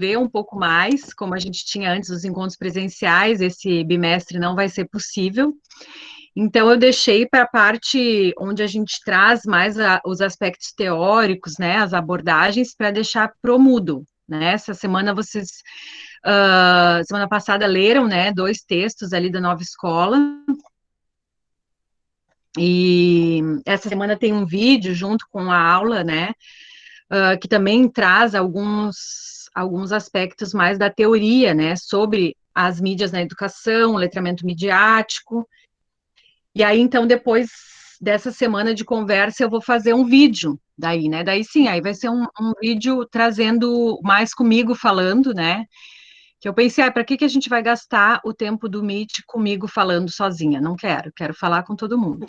ver um pouco mais, como a gente tinha antes os encontros presenciais, esse bimestre não vai ser possível. Então, eu deixei para a parte onde a gente traz mais os aspectos teóricos, né, as abordagens, para deixar pro Moodle, né? Essa semana semana passada leram, né, 2 textos ali da Nova Escola, e essa semana tem um vídeo junto com a aula, né, que também traz alguns aspectos mais da teoria, né, sobre as mídias na educação, o letramento midiático. E aí, então, depois dessa semana de conversa, eu vou fazer um vídeo daí, né? Daí sim, aí vai ser um vídeo trazendo mais comigo falando, né? Que eu pensei, para que a gente vai gastar o tempo do Meet comigo falando sozinha? Não quero, quero falar com todo mundo.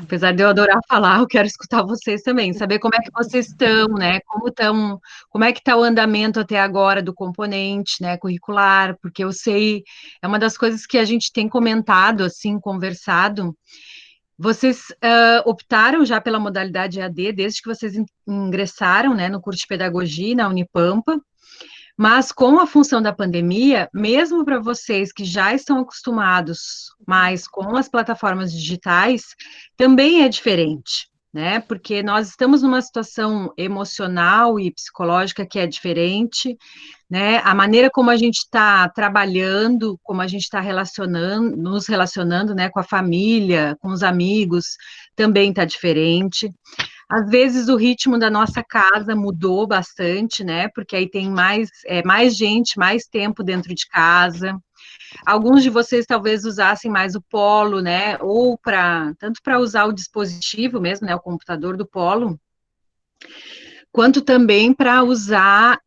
Apesar de eu adorar falar, eu quero escutar vocês também, saber como é que vocês estão, né? Como é que está o andamento até agora do componente, né, curricular, porque eu sei, é uma das coisas que a gente tem comentado, assim, conversado. Vocês optaram já pela modalidade EAD desde que vocês ingressaram, né, no curso de pedagogia na Unipampa. Mas com a função da pandemia, mesmo para vocês que já estão acostumados mais com as plataformas digitais, também é diferente, né? Porque nós estamos numa situação emocional e psicológica que é diferente, né? A maneira como a gente está trabalhando, como a gente está nos relacionando, né, com a família, com os amigos, também está diferente. Às vezes o ritmo da nossa casa mudou bastante, né? Porque aí tem mais gente, mais tempo dentro de casa. Alguns de vocês talvez usassem mais o Polo, né? Ou tanto para usar o dispositivo mesmo, né? O computador do Polo, quanto também para usar,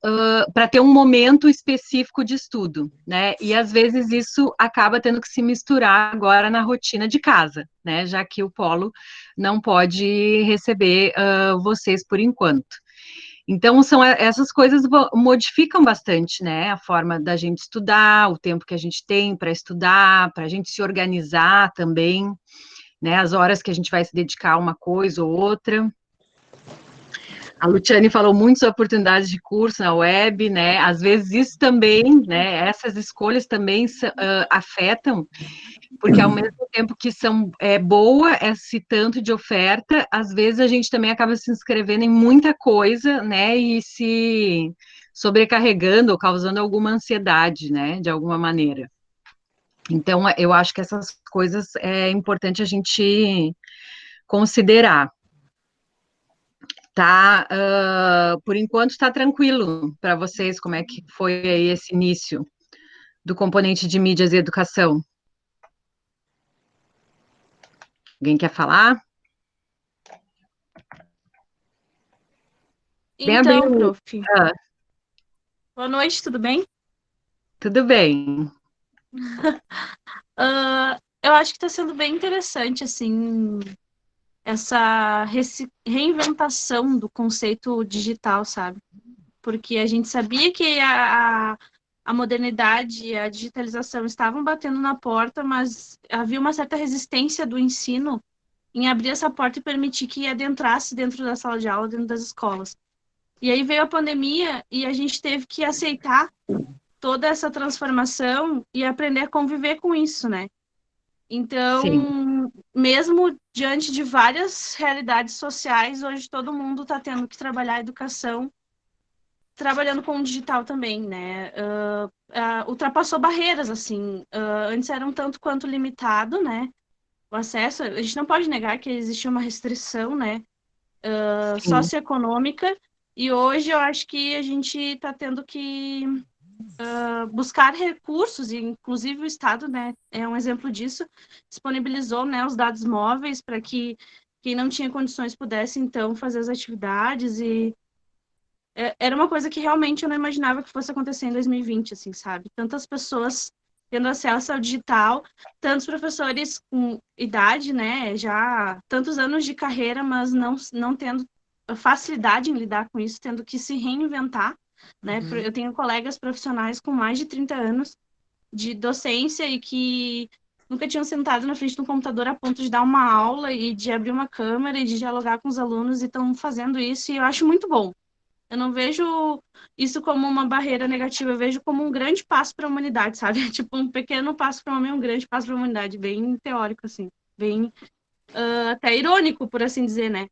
para ter um momento específico de estudo, né? E às vezes isso acaba tendo que se misturar agora na rotina de casa, né? Já que o Polo não pode receber vocês por enquanto. Então, essas coisas modificam bastante, né? A forma da gente estudar, o tempo que a gente tem para estudar, para a gente se organizar também, né? As horas que a gente vai se dedicar a uma coisa ou outra. A Luciane falou muito sobre oportunidades de curso na web, né? Às vezes isso também, né? Essas escolhas também afetam, porque ao mesmo tempo que são boa esse tanto de oferta, às vezes a gente também acaba se inscrevendo em muita coisa, né? E se sobrecarregando ou causando alguma ansiedade, né? De alguma maneira. Então, eu acho que essas coisas é importante a gente considerar. Tá, por enquanto está tranquilo para vocês, como é que foi aí esse início do componente de mídias e educação? Alguém quer falar? Bem abrir Então, prof. ah, Boa noite, tudo bem? tudo bem. Eu acho que está sendo bem interessante, assim, essa reinventação do conceito digital, sabe? Porque a gente sabia que a modernidade e a digitalização estavam batendo na porta, mas havia uma certa resistência do ensino em abrir essa porta e permitir que adentrasse dentro da sala de aula, dentro das escolas. E aí veio a pandemia e a gente teve que aceitar toda essa transformação e aprender a conviver com isso, né? Sim, Então, mesmo diante de várias realidades sociais, hoje todo mundo está tendo que trabalhar a educação, trabalhando com o digital também, né? Ultrapassou barreiras, assim. Antes era um tanto quanto limitado, né? O acesso, a gente não pode negar que existia uma restrição, né? sim, Socioeconômica, e hoje eu acho que a gente está tendo que buscar recursos, e inclusive o Estado, né, é um exemplo disso, disponibilizou, né, os dados móveis para que quem não tinha condições pudesse, então, fazer as atividades, e era uma coisa que realmente eu não imaginava que fosse acontecer em 2020, assim, sabe? Tantas pessoas tendo acesso ao digital, tantos professores com idade, né, já tantos anos de carreira, mas não tendo facilidade em lidar com isso, tendo que se reinventar, né? Eu tenho colegas profissionais com mais de 30 anos de docência e que nunca tinham sentado na frente do computador a ponto de dar uma aula e de abrir uma câmera e de dialogar com os alunos e estão fazendo isso e eu acho muito bom. Eu não vejo isso como uma barreira negativa, eu vejo como um grande passo para a humanidade, sabe? Tipo, um pequeno passo para o homem, um grande passo para a humanidade, bem teórico, assim, bem até irônico, por assim dizer, né?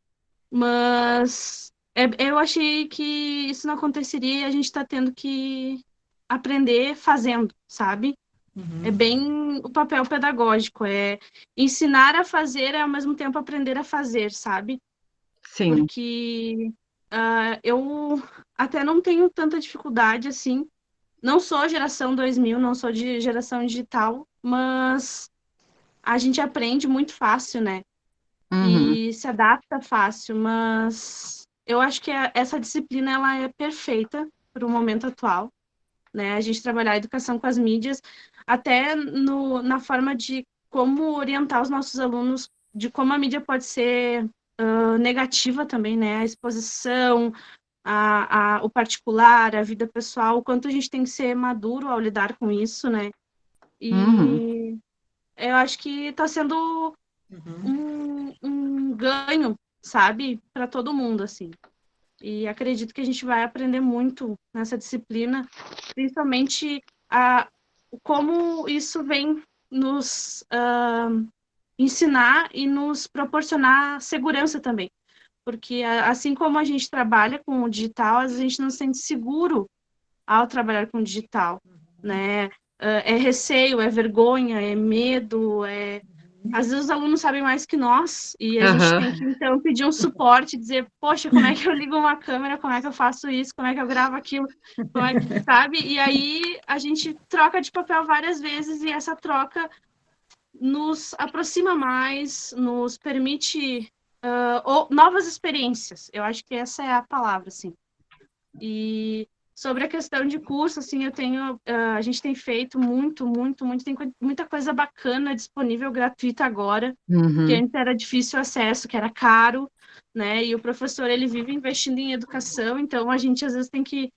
Mas eu achei que isso não aconteceria e a gente está tendo que aprender fazendo, sabe? É bem o papel pedagógico, é ensinar a fazer e ao mesmo tempo aprender a fazer, sabe? Sim. Porque eu até não tenho tanta dificuldade assim. Não sou geração 2000, não sou de geração digital, mas a gente aprende muito fácil, né? Uhum. E se adapta fácil, mas eu acho que essa disciplina ela é perfeita para o momento atual, né? A gente trabalhar a educação com as mídias, até na forma de como orientar os nossos alunos, de como a mídia pode ser negativa também, né? A exposição, o particular, a vida pessoal, o quanto a gente tem que ser maduro ao lidar com isso, né? Uhum. E eu acho que está sendo um ganho, sabe, para todo mundo, assim. E acredito que a gente vai aprender muito nessa disciplina, principalmente como isso vem nos ensinar e nos proporcionar segurança também. Porque assim como a gente trabalha com o digital, às vezes a gente não se sente seguro ao trabalhar com o digital, né? É receio, é vergonha, é medo, às vezes os alunos sabem mais que nós e a gente Aham. tem que, então, pedir um suporte, dizer, poxa, como é que eu ligo uma câmera, como é que eu faço isso, como é que eu gravo aquilo, como é que, sabe? E aí a gente troca de papel várias vezes e essa troca nos aproxima mais, nos permite novas experiências. Eu acho que essa é a palavra, assim. E sobre a questão de curso, assim, a gente tem feito muito, tem muita coisa bacana disponível gratuita agora, que Uhum. antes era difícil acesso, que era caro, né? E o professor, ele vive investindo em educação, então a gente às vezes tem que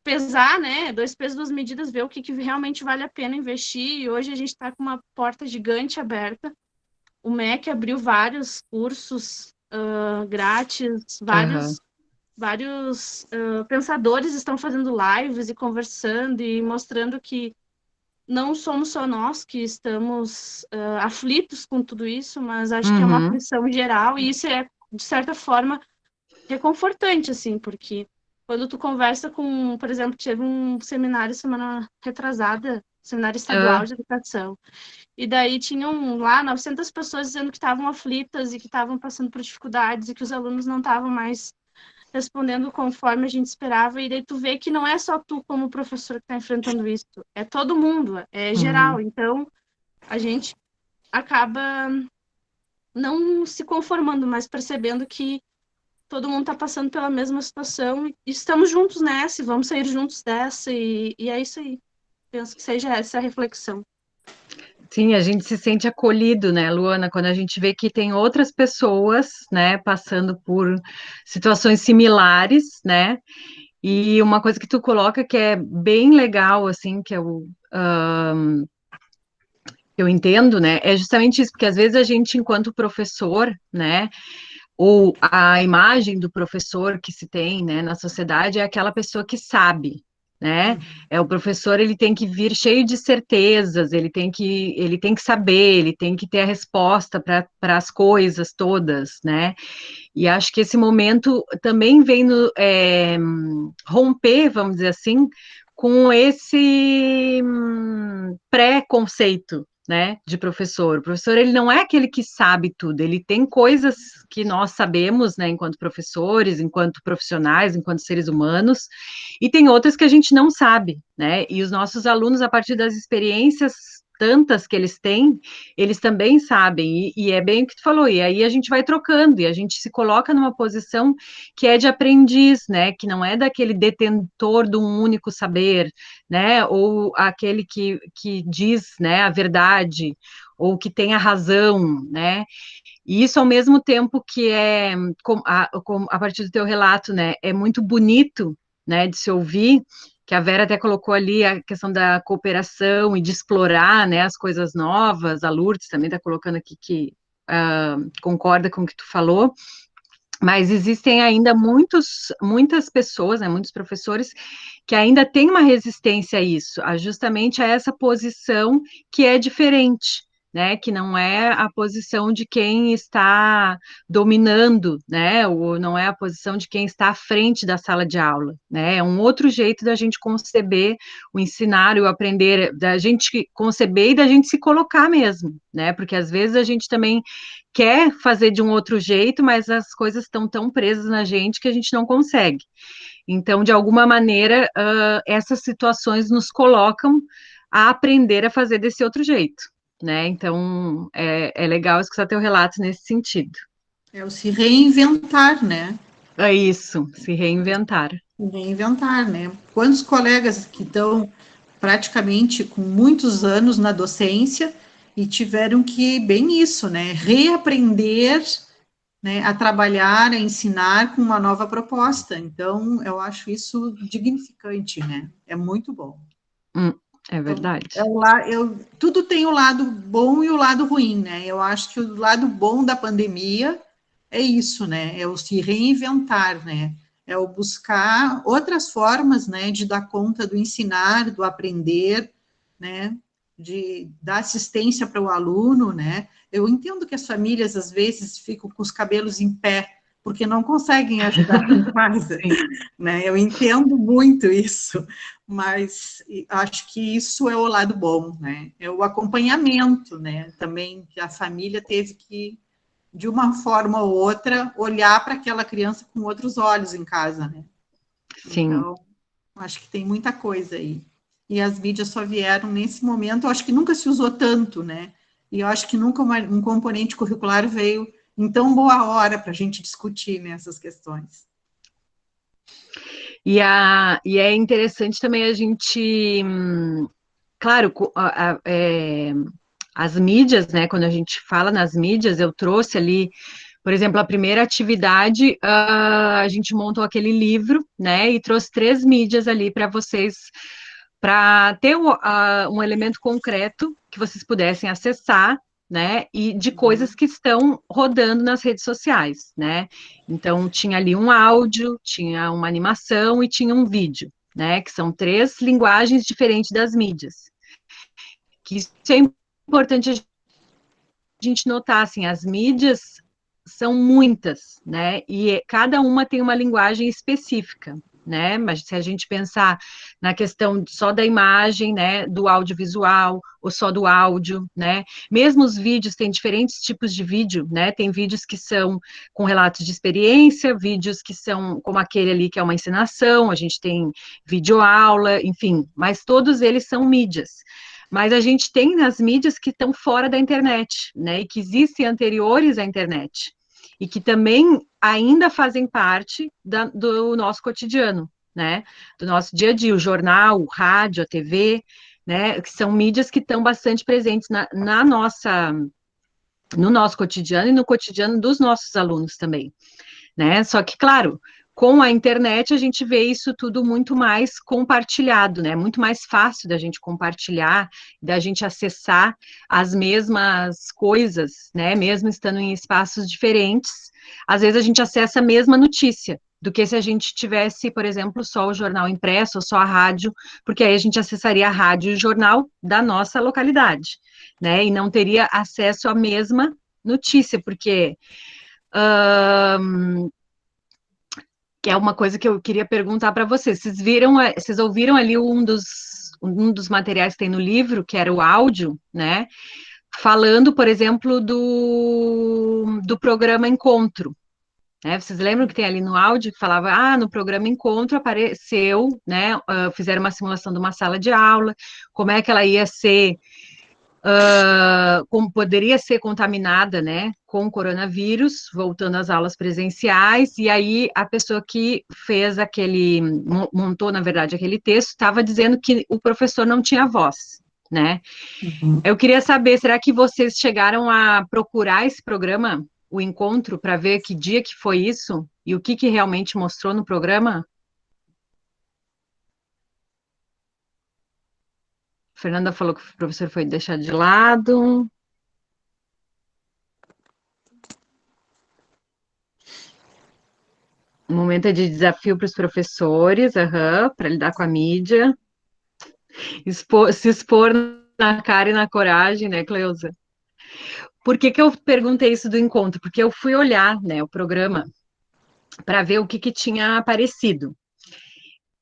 pesar, né? Dois pesos, duas medidas, ver o que realmente vale a pena investir. E hoje a gente está com uma porta gigante aberta. O MEC abriu vários cursos grátis, Aham. vários pensadores estão fazendo lives e conversando e mostrando que não somos só nós que estamos aflitos com tudo isso, mas acho que é uma Uhum. aflição geral e isso é, de certa forma, reconfortante, assim, porque quando tu conversa com, por exemplo, teve um seminário semana retrasada, seminário estadual Ah, de educação, e daí tinham lá 900 pessoas dizendo que estavam aflitas e que estavam passando por dificuldades e que os alunos não estavam mais respondendo conforme a gente esperava, e daí tu vê que não é só tu como professor que está enfrentando isso, é todo mundo, é uhum. geral. Então, a gente acaba não se conformando, mas percebendo que todo mundo está passando pela mesma situação e estamos juntos nessa, e vamos sair juntos dessa, e é isso aí. Penso que seja essa a reflexão. Sim, a gente se sente acolhido, né, Luana, quando a gente vê que tem outras pessoas, né, passando por situações similares, né, e uma coisa que tu coloca que é bem legal, assim, que eu entendo, né, é justamente isso, porque às vezes a gente, enquanto professor, né, ou a imagem do professor que se tem, né, na sociedade é aquela pessoa que sabe, né? É o professor, ele tem que vir cheio de certezas, ele tem que saber, ele tem que ter a resposta para as coisas todas, né? E acho que esse momento também vem romper, vamos dizer assim, com esse pré-conceito, né, de professor. O professor, ele não é aquele que sabe tudo, ele tem coisas que nós sabemos, né, enquanto professores, enquanto profissionais, enquanto seres humanos, e tem outras que a gente não sabe, né, e os nossos alunos, a partir das experiências tantas que eles têm, eles também sabem, e é bem o que tu falou, e aí a gente vai trocando, e a gente se coloca numa posição que é de aprendiz, né, que não é daquele detentor de um único saber, né, ou aquele que diz, né, a verdade, ou que tem a razão, né, e isso ao mesmo tempo que a partir do teu relato, né, é muito bonito, né, de se ouvir, que a Vera até colocou ali a questão da cooperação e de explorar, né, as coisas novas, a Lourdes também está colocando aqui que concorda com o que tu falou, Mas existem ainda muitas pessoas, né, muitos professores que ainda têm uma resistência a isso, justamente a essa posição que é diferente, né, que não é a posição de quem está dominando, né, ou não é a posição de quem está à frente da sala de aula, né, é um outro jeito da gente conceber o ensinar e o aprender, da gente conceber e da gente se colocar mesmo, né, porque às vezes a gente também quer fazer de um outro jeito, mas as coisas estão tão presas na gente que a gente não consegue. Então, de alguma maneira, essas situações nos colocam a aprender a fazer desse outro jeito, né? Então, é legal escutar teu relato nesse sentido. É o se reinventar, né? É isso, se reinventar. Reinventar, né? Quantos colegas que estão praticamente com muitos anos na docência e tiveram que, bem isso, né? Reaprender, né, a trabalhar, a ensinar com uma nova proposta. Então, eu acho isso dignificante, né? É muito bom. É Então, verdade. tudo tem o lado bom e o lado ruim, né? Eu acho que o lado bom da pandemia é isso, né? É o se reinventar, né? É o buscar outras formas, né, de dar conta do ensinar, do aprender, né? De dar assistência para o aluno, né? Eu entendo que as famílias às vezes ficam com os cabelos em pé porque não conseguem ajudar em casa, né? Eu entendo muito isso, mas acho que isso é o lado bom, né? É o acompanhamento, né? Também que a família teve que, de uma forma ou outra, olhar para aquela criança com outros olhos em casa, né? Sim. Então, acho que tem muita coisa aí. E as mídias só vieram nesse momento, eu acho que nunca se usou tanto, né? E eu acho que nunca um componente curricular veio em tão boa hora para a gente discutir nessas questões. E é interessante também a gente, claro, as mídias, né? Quando a gente fala nas mídias, eu trouxe ali, por exemplo, a primeira atividade, a gente montou aquele livro, né? E trouxe 3 mídias ali para vocês, para ter um elemento concreto que vocês pudessem acessar, né? E de coisas que estão rodando nas redes sociais, né? Então, tinha ali um áudio, tinha uma animação e tinha um vídeo, né? Que são 3 linguagens diferentes das mídias. Que isso é importante a gente notar, assim, as mídias são muitas, né? E cada uma tem uma linguagem específica, né? Mas se a gente pensar na questão só da imagem, né, do audiovisual, ou só do áudio, né? Mesmo os vídeos têm diferentes tipos de vídeo, né? Tem vídeos que são com relatos de experiência, vídeos que são como aquele ali que é uma encenação, a gente tem videoaula, enfim, mas todos eles são mídias. Mas a gente tem nas mídias que estão fora da internet, né? E que existem anteriores à internet. E que também ainda fazem parte do nosso cotidiano, né? Do nosso dia a dia, o jornal, o rádio, a TV, né? Que são mídias que estão bastante presentes no nosso cotidiano e no cotidiano dos nossos alunos também, né? Só que, claro, com a internet a gente vê isso tudo muito mais compartilhado, né? Muito mais fácil da gente compartilhar, da gente acessar as mesmas coisas, né? Mesmo estando em espaços diferentes, às vezes a gente acessa a mesma notícia do que se a gente tivesse, por exemplo, só o jornal impresso ou só a rádio, porque aí a gente acessaria a rádio e o jornal da nossa localidade, né? E não teria acesso à mesma notícia, porque que é uma coisa que eu queria perguntar para vocês. Vocês ouviram ali um dos materiais que tem no livro, que era o áudio, né? Falando, por exemplo, do programa Encontro. Né? Vocês lembram que tem ali no áudio que falava, no programa Encontro apareceu, né? Fizeram uma simulação de uma sala de aula, como é que ela ia ser como poderia ser contaminada, né, com coronavírus, voltando às aulas presenciais, e aí a pessoa que montou, na verdade, aquele texto, estava dizendo que o professor não tinha voz, né? Eu queria saber, será que vocês chegaram a procurar esse programa, o Encontro, para ver que dia que foi isso, e o que realmente mostrou no programa? A Fernanda falou que o professor foi deixado de lado. Um momento de desafio para os professores, para lidar com a mídia, se expor na cara e na coragem, né, Cleusa? Por que que eu perguntei isso do encontro? Porque eu fui olhar, né, o programa para ver o que que tinha aparecido.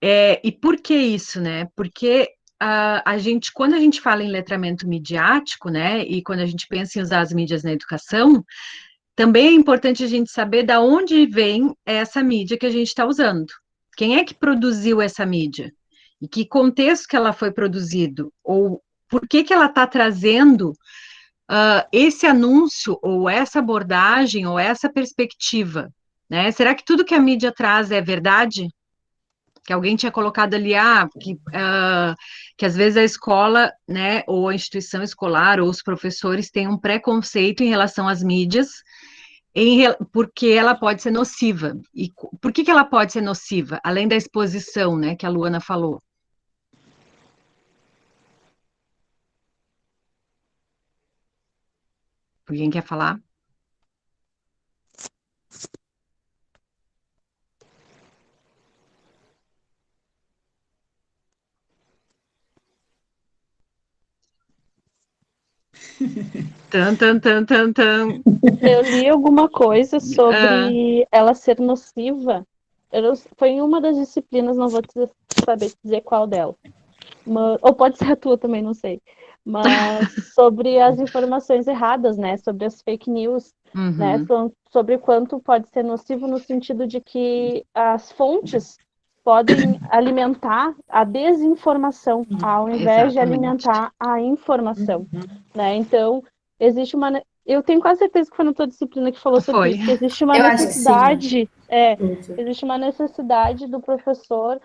E por que isso, né? Porque a gente, quando a gente fala em letramento midiático, né, e quando a gente pensa em usar as mídias na educação, também é importante a gente saber da onde vem essa mídia que a gente está usando. Quem é que produziu essa mídia? E que contexto que ela foi produzido? Ou por que que ela está trazendo esse anúncio, ou essa abordagem, ou essa perspectiva? Né? Será que tudo que a mídia traz é verdade? Que alguém tinha colocado ali, que às vezes a escola, né, ou a instituição escolar, ou os professores têm um preconceito em relação às mídias, porque ela pode ser nociva. E por que que ela pode ser nociva? Além da exposição, né, que a Luana falou. Alguém quer falar? Tan, tan, tan, tan, tan. Eu li alguma coisa sobre ela ser nociva. Foi em uma das disciplinas, não vou saber dizer qual dela. Ou pode ser a tua também, não sei. Mas sobre as informações erradas, né? Sobre as fake news, né? Sobre quanto pode ser nocivo no sentido de que as fontes podem alimentar a desinformação ao invés de alimentar a informação, né? Então, existe uma... Eu tenho quase certeza que foi na tua disciplina que falou sobre isso, que existe uma necessidade, existe uma necessidade do professor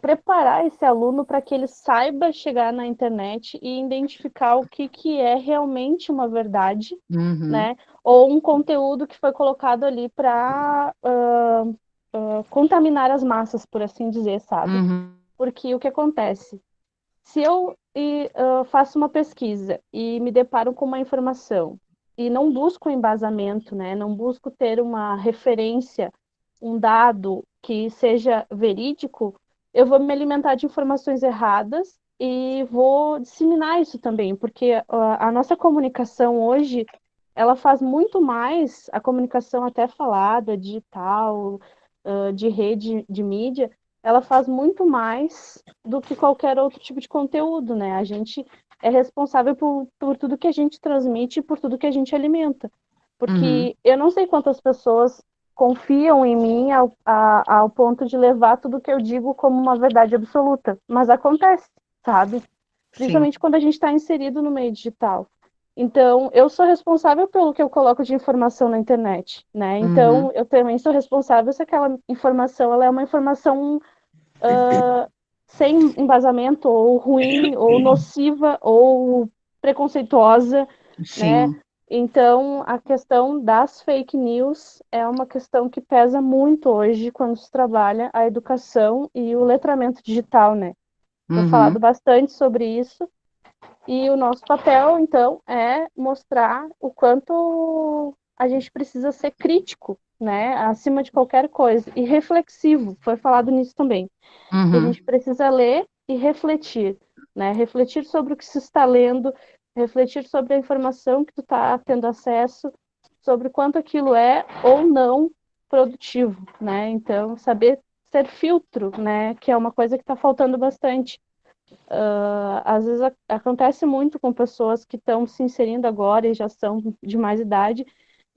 preparar esse aluno para que ele saiba chegar na internet e identificar o que é realmente uma verdade, né? Ou um conteúdo que foi colocado ali para contaminar as massas, por assim dizer, sabe? Porque o que acontece? Se eu faço uma pesquisa e me deparo com uma informação e não busco embasamento, né? Não busco ter uma referência, um dado que seja verídico, eu vou me alimentar de informações erradas e vou disseminar isso também, porque a nossa comunicação hoje, ela faz muito mais, a comunicação até falada, digital, de rede, de mídia, ela faz muito mais do que qualquer outro tipo de conteúdo, né? A gente é responsável por tudo que a gente transmite e por tudo que a gente alimenta. Porque eu não sei quantas pessoas confiam em mim ao ponto de levar tudo que eu digo como uma verdade absoluta. Mas acontece, sabe? Principalmente quando a gente está inserido no meio digital. Então, eu sou responsável pelo que eu coloco de informação na internet, né? Então, eu também sou responsável se aquela informação ela é uma informação sem embasamento, ou ruim, ou nociva, ou preconceituosa, né? Então, a questão das fake news é uma questão que pesa muito hoje quando se trabalha a educação e o letramento digital, né? Foi falado bastante sobre isso, e o nosso papel, então, é mostrar o quanto a gente precisa ser crítico, né? Acima de qualquer coisa, e reflexivo, foi falado nisso também. Que a gente precisa ler e refletir, né? Refletir sobre o que se está lendo, refletir sobre a informação que tu está tendo acesso, sobre quanto aquilo é ou não produtivo, né? Então, saber ser filtro, né? Que é uma coisa que está faltando bastante. Às vezes acontece muito com pessoas que estão se inserindo agora e já são de mais idade,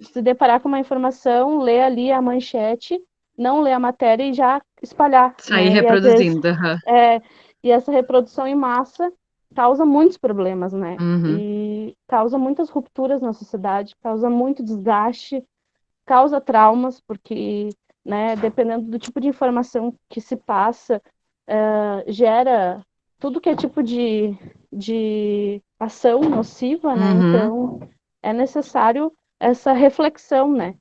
se deparar com uma informação, ler ali a manchete, não ler a matéria e já espalhar. Sair né? reproduzindo. E essa reprodução em massa causa muitos problemas, né? E causa muitas rupturas na sociedade, causa muito desgaste, causa traumas, porque, né, dependendo do tipo de informação que se passa, gera tudo que é tipo de ação nociva, né? Então, é necessário essa reflexão, né,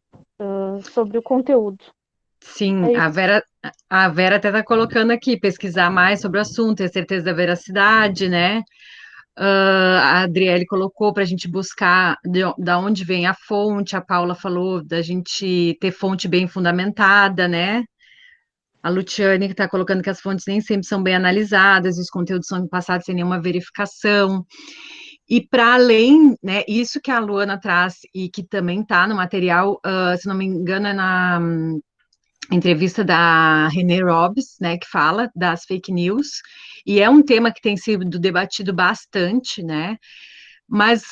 sobre o conteúdo. Sim, a Vera até está colocando aqui, pesquisar mais sobre o assunto, ter certeza da veracidade, né? A Adriele colocou para a gente buscar da onde vem a fonte, a Paula falou da gente ter fonte bem fundamentada, né? A Luciane que está colocando que as fontes nem sempre são bem analisadas, os conteúdos são passados sem nenhuma verificação. E para além, né, isso que a Luana traz e que também está no material, se não me engano, é na entrevista da Renée Robbs, né, que fala das fake news, e é um tema que tem sido debatido bastante, né, mas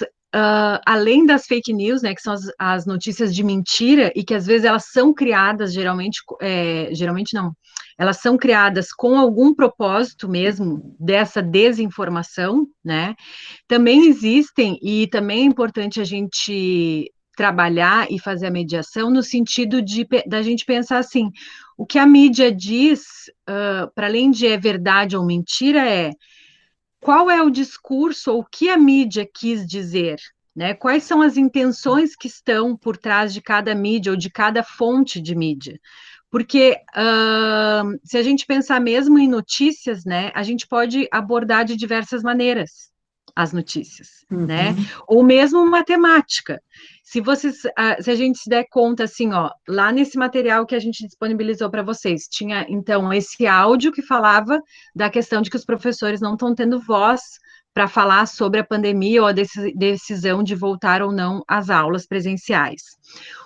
além das fake news, né, que são as notícias de mentira, e que às vezes elas são criadas, geralmente não, elas são criadas com algum propósito mesmo dessa desinformação, né, também existem, e também é importante a gente trabalhar e fazer a mediação no sentido da gente pensar assim, o que a mídia diz, para além de é verdade ou mentira, qual é o discurso ou o que a mídia quis dizer, né? Quais são as intenções que estão por trás de cada mídia ou de cada fonte de mídia? Porque se a gente pensar mesmo em notícias, né, a gente pode abordar de diversas maneiras as notícias, né? Ou mesmo matemática. Se a gente se der conta, assim, ó, lá nesse material que a gente disponibilizou para vocês, tinha então esse áudio que falava da questão de que os professores não estão tendo voz para falar sobre a pandemia ou a decisão de voltar ou não às aulas presenciais.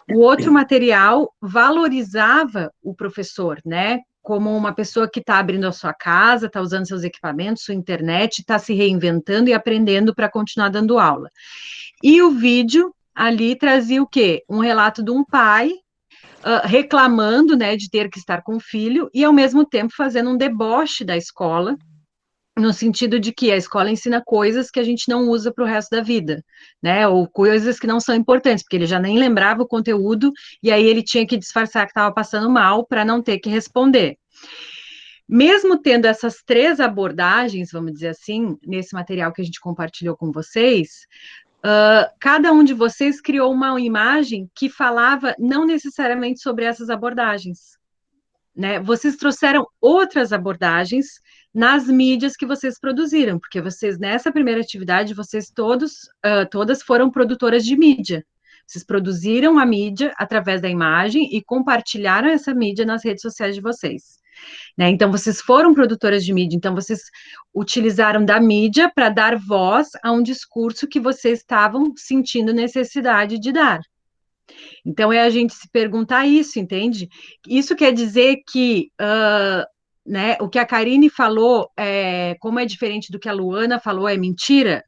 O outro material valorizava o professor, né? Como uma pessoa que está abrindo a sua casa, está usando seus equipamentos, sua internet, está se reinventando e aprendendo para continuar dando aula. E o vídeo ali trazia o quê? Um relato de um pai reclamando, né, de ter que estar com o filho e, ao mesmo tempo, fazendo um deboche da escola, no sentido de que a escola ensina coisas que a gente não usa para o resto da vida, né, ou coisas que não são importantes, porque ele já nem lembrava o conteúdo, e aí ele tinha que disfarçar que estava passando mal para não ter que responder. Mesmo tendo essas três abordagens, vamos dizer assim, nesse material que a gente compartilhou com vocês, cada um de vocês criou uma imagem que falava não necessariamente sobre essas abordagens, né? Vocês trouxeram outras abordagens nas mídias que vocês produziram, porque vocês, nessa primeira atividade, vocês todas foram produtoras de mídia. Vocês produziram a mídia através da imagem e compartilharam essa mídia nas redes sociais de vocês. Né? Então, vocês foram produtoras de mídia, então vocês utilizaram da mídia para dar voz a um discurso que vocês estavam sentindo necessidade de dar. Então, é a gente se perguntar isso, entende? Isso quer dizer que, né, o que a Karine falou, como é diferente do que a Luana falou, é mentira?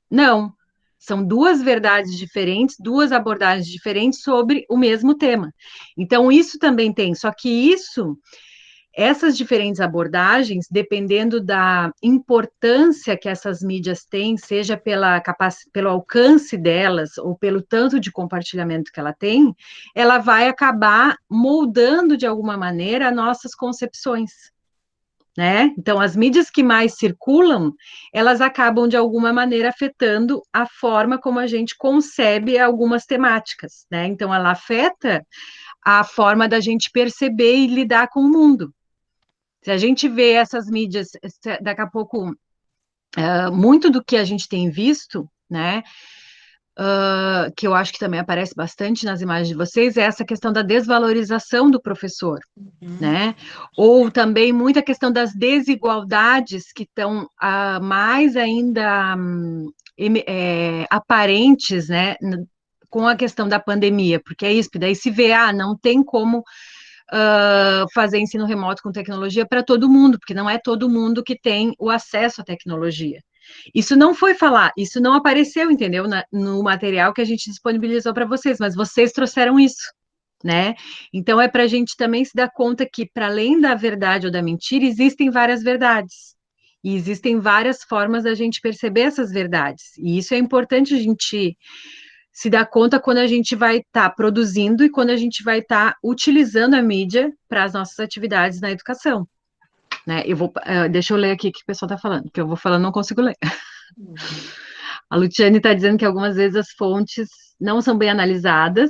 Não. São duas verdades diferentes, duas abordagens diferentes sobre o mesmo tema. Então, isso também tem, só que essas diferentes abordagens, dependendo da importância que essas mídias têm, seja pelo alcance delas ou pelo tanto de compartilhamento que ela vai acabar moldando de alguma maneira nossas concepções, né? Então, as mídias que mais circulam, elas acabam de alguma maneira afetando a forma como a gente concebe algumas temáticas, né? Então, ela afeta a forma da gente perceber e lidar com o mundo. Se a gente vê essas mídias, daqui a pouco, muito do que a gente tem visto, né, que eu acho que também aparece bastante nas imagens de vocês, é essa questão da desvalorização do professor, né, ou também muita questão das desigualdades que estão mais ainda aparentes, né, com a questão da pandemia, porque é isso, que daí se vê, não tem como fazer ensino remoto com tecnologia para todo mundo, porque não é todo mundo que tem o acesso à tecnologia. Isso não foi isso não apareceu, entendeu, no material que a gente disponibilizou para vocês, mas vocês trouxeram isso, né? Então é para a gente também se dar conta que, para além da verdade ou da mentira, existem várias verdades. E existem várias formas da gente perceber essas verdades. E isso é importante a gente se dá conta quando a gente vai estar produzindo e quando a gente vai estar utilizando a mídia para as nossas atividades na educação. Né? Deixa eu ler aqui o que o pessoal está falando, que eu vou falando, não consigo ler. A Luciane está dizendo que algumas vezes as fontes não são bem analisadas.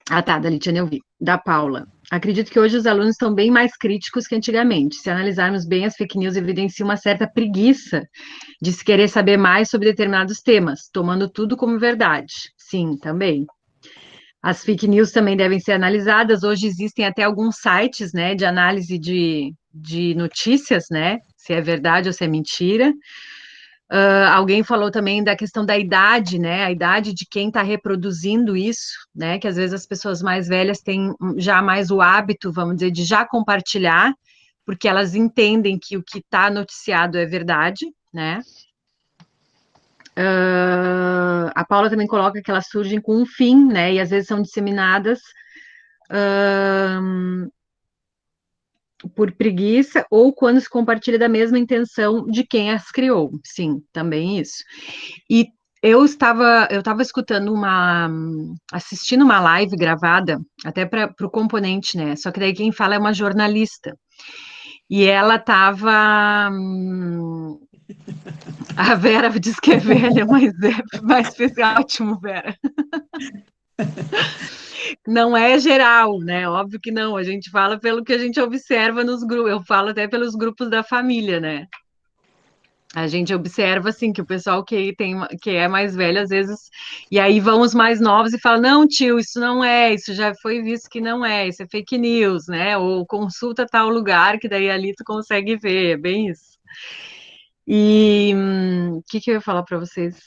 Tá, da Luciane eu vi. Da Paula. Acredito que hoje os alunos estão bem mais críticos que antigamente. Se analisarmos bem, as fake news evidenciam uma certa preguiça de se querer saber mais sobre determinados temas, tomando tudo como verdade. Sim, também. As fake news também devem ser analisadas. Hoje existem até alguns sites, né, de análise de notícias, né, se é verdade ou se é mentira. Alguém falou também da questão da idade, né? A idade de quem está reproduzindo isso, né? Que às vezes as pessoas mais velhas têm já mais o hábito, vamos dizer, de já compartilhar, porque elas entendem que o que está noticiado é verdade, né? A Paula também coloca que elas surgem com um fim, né? E às vezes são disseminadas por preguiça ou quando se compartilha da mesma intenção de quem as criou. Sim, também isso. E eu estava escutando assistindo uma live gravada, até para o Componente, né? Só que daí quem fala é uma jornalista. E ela estava. A Vera diz que é velha, mas fez ótimo, Vera. Não é geral, né? Óbvio que não. A gente fala pelo que a gente observa nos grupos. Eu falo até pelos grupos da família, né? A gente observa, assim, que o pessoal que é mais velho, às vezes, e aí vão os mais novos e falam, não, tio, isso não é, isso já foi visto que não é, isso é fake news, né? Ou consulta tal lugar, que daí ali tu consegue ver, é bem isso. E o que eu ia falar para vocês?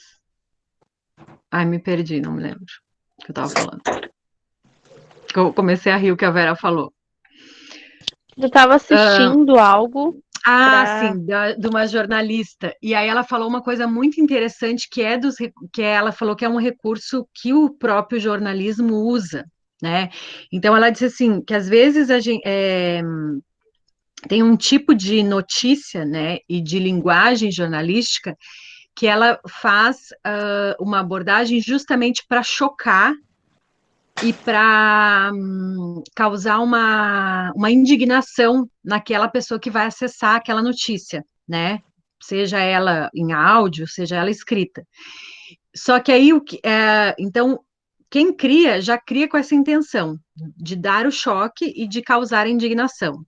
Ai, me perdi, não me lembro o que eu tava falando. Eu comecei a rir o que a Vera falou. Eu estava assistindo algo. Sim, de uma jornalista. E aí ela falou uma coisa muito interessante que ela falou que é um recurso que o próprio jornalismo usa, né? Então ela disse assim que às vezes a gente tem um tipo de notícia, né, e de linguagem jornalística que ela faz uma abordagem justamente para chocar e para causar uma indignação naquela pessoa que vai acessar aquela notícia, né? Seja ela em áudio, seja ela escrita. Só que aí, então, quem cria, já cria com essa intenção de dar o choque e de causar indignação.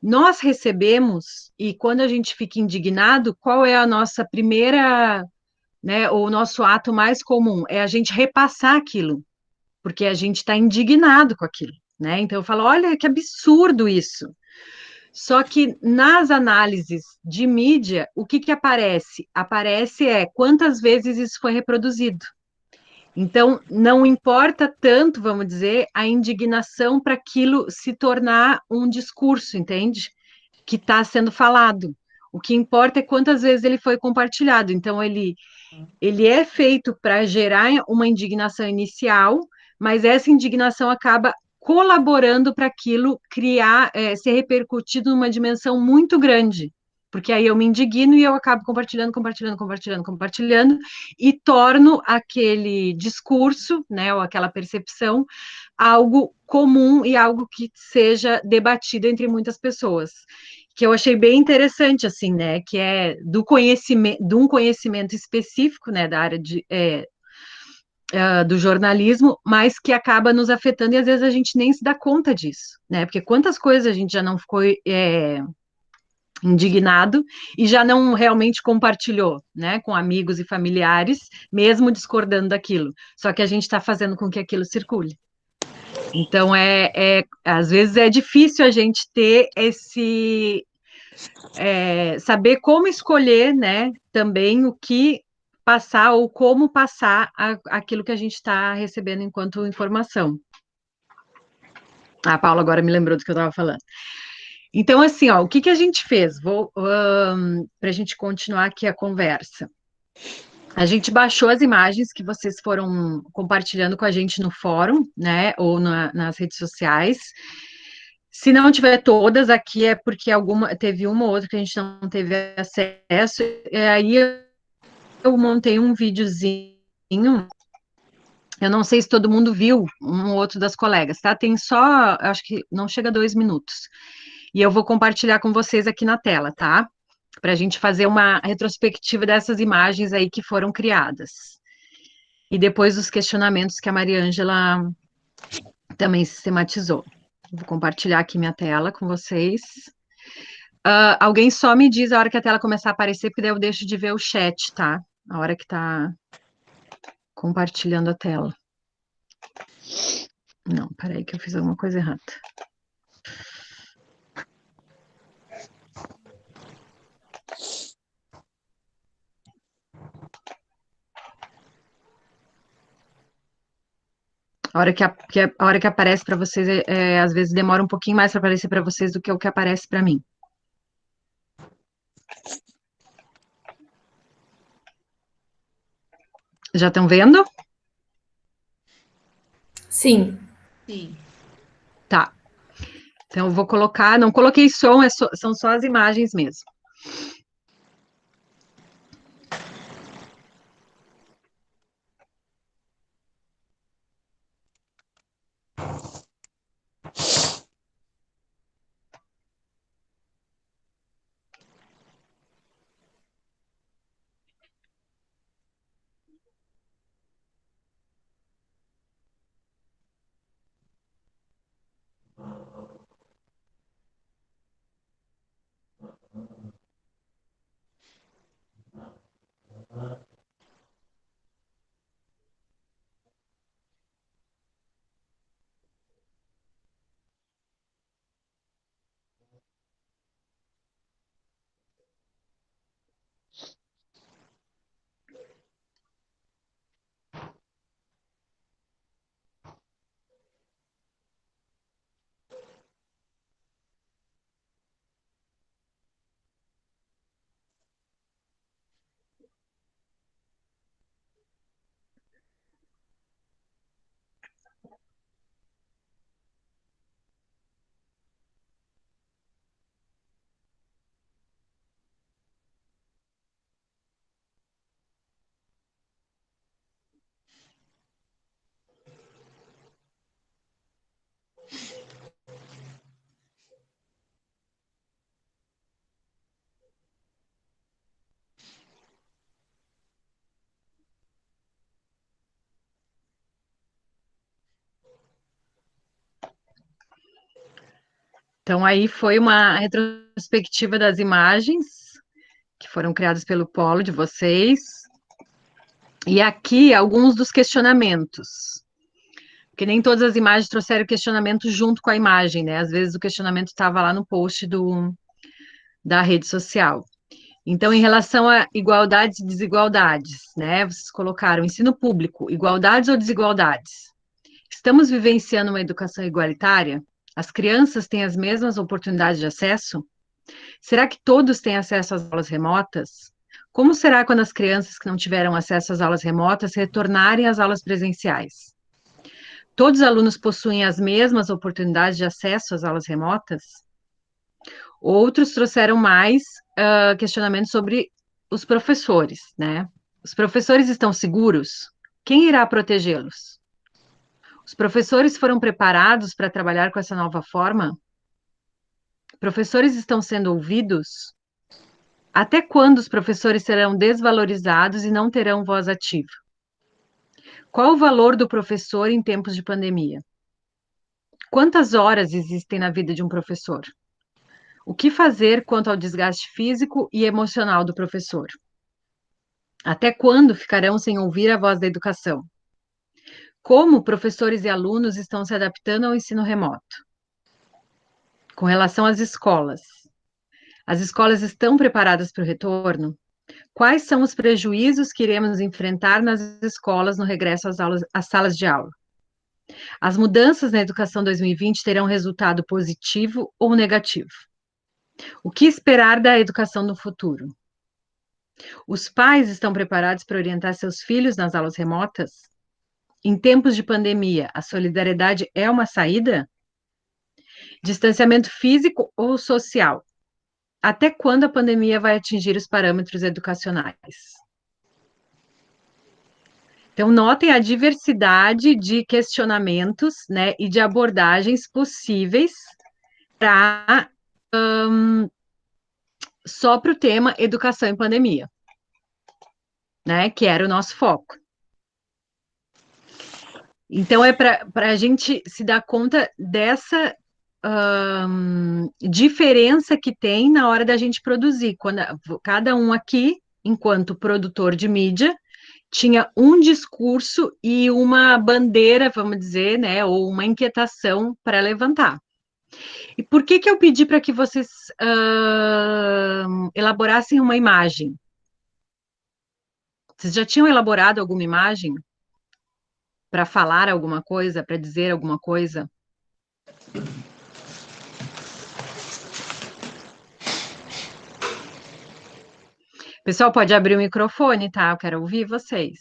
Nós recebemos, e quando a gente fica indignado, qual é a nossa primeira, né, ou o nosso ato mais comum? É a gente repassar aquilo, porque a gente está indignado com aquilo, né? Então eu falo, olha que absurdo isso. Só que nas análises de mídia, o que aparece? Aparece quantas vezes isso foi reproduzido. Então, não importa tanto, vamos dizer, a indignação para aquilo se tornar um discurso, entende? Que está sendo falado. O que importa é quantas vezes ele foi compartilhado. Então, ele é feito para gerar uma indignação inicial, mas essa indignação acaba colaborando para aquilo criar, ser repercutido numa dimensão muito grande. Porque aí eu me indigno e eu acabo compartilhando, e torno aquele discurso, né, ou aquela percepção, algo comum e algo que seja debatido entre muitas pessoas. Que eu achei bem interessante, assim, né, que é de um conhecimento específico, né, da área do jornalismo, mas que acaba nos afetando e às vezes a gente nem se dá conta disso, né, porque quantas coisas a gente já não ficou indignado e já não realmente compartilhou, né, com amigos e familiares, mesmo discordando daquilo, só que a gente está fazendo com que aquilo circule. Então, às vezes é difícil a gente ter saber como escolher, né, também o que passar ou como passar aquilo que a gente está recebendo enquanto informação. A Paula agora me lembrou do que eu estava falando. Então, assim, ó, o que a gente fez? Para a gente continuar aqui a conversa. A gente baixou as imagens que vocês foram compartilhando com a gente no fórum, né, ou nas redes sociais. Se não tiver todas aqui, é porque teve uma ou outra que a gente não teve acesso. E aí eu montei um videozinho. Eu não sei se todo mundo viu, um ou outro das colegas, tá? Tem só, acho que não chega a 2 minutos. E eu vou compartilhar com vocês aqui na tela, tá? Para a gente fazer uma retrospectiva dessas imagens aí que foram criadas. E depois os questionamentos que a Maria Ângela também sistematizou. Vou compartilhar aqui minha tela com vocês. Alguém só me diz a hora que a tela começar a aparecer, porque daí eu deixo de ver o chat, tá? A hora que tá compartilhando a tela. Não, peraí que eu fiz alguma coisa errada. A hora que aparece para vocês, às vezes demora um pouquinho mais para aparecer para vocês do que o que aparece para mim. Já estão vendo? Sim. Sim. Tá. Então eu vou colocar, não coloquei som, são só as imagens mesmo. Então, aí foi uma retrospectiva das imagens que foram criadas pelo Polo de vocês. E aqui, alguns dos questionamentos. Porque nem todas as imagens trouxeram questionamento junto com a imagem, né? Às vezes o questionamento estava lá no post da rede social. Então, em relação a igualdades e desigualdades, né? Vocês colocaram ensino público, igualdades ou desigualdades? Estamos vivenciando uma educação igualitária? As crianças têm as mesmas oportunidades de acesso? Será que todos têm acesso às aulas remotas? Como será quando as crianças que não tiveram acesso às aulas remotas retornarem às aulas presenciais? Todos os alunos possuem as mesmas oportunidades de acesso às aulas remotas? Outros trouxeram mais questionamentos sobre os professores, né? Os professores estão seguros? Quem irá protegê-los? Os professores foram preparados para trabalhar com essa nova forma? Professores estão sendo ouvidos? Até quando os professores serão desvalorizados e não terão voz ativa? Qual o valor do professor em tempos de pandemia? Quantas horas existem na vida de um professor? O que fazer quanto ao desgaste físico e emocional do professor? Até quando ficarão sem ouvir a voz da educação? Como professores e alunos estão se adaptando ao ensino remoto? Com relação às escolas, as escolas estão preparadas para o retorno? Quais são os prejuízos que iremos enfrentar nas escolas no regresso às salas de aula? As mudanças na educação 2020 terão resultado positivo ou negativo? O que esperar da educação no futuro? Os pais estão preparados para orientar seus filhos nas aulas remotas? Em tempos de pandemia, a solidariedade é uma saída? Distanciamento físico ou social? Até quando a pandemia vai atingir os parâmetros educacionais? Então, notem a diversidade de questionamentos, né, e de abordagens possíveis para só para o tema educação em pandemia, né, que era o nosso foco. Então, é para a gente se dar conta diferença que tem na hora da gente produzir. Quando cada um aqui, enquanto produtor de mídia, tinha um discurso e uma bandeira, vamos dizer, né, ou uma inquietação para levantar. E por que que eu pedi para que vocês elaborassem uma imagem? Vocês já tinham elaborado alguma imagem para falar alguma coisa, para dizer alguma coisa? Pessoal, pode abrir o microfone, tá? Eu quero ouvir vocês.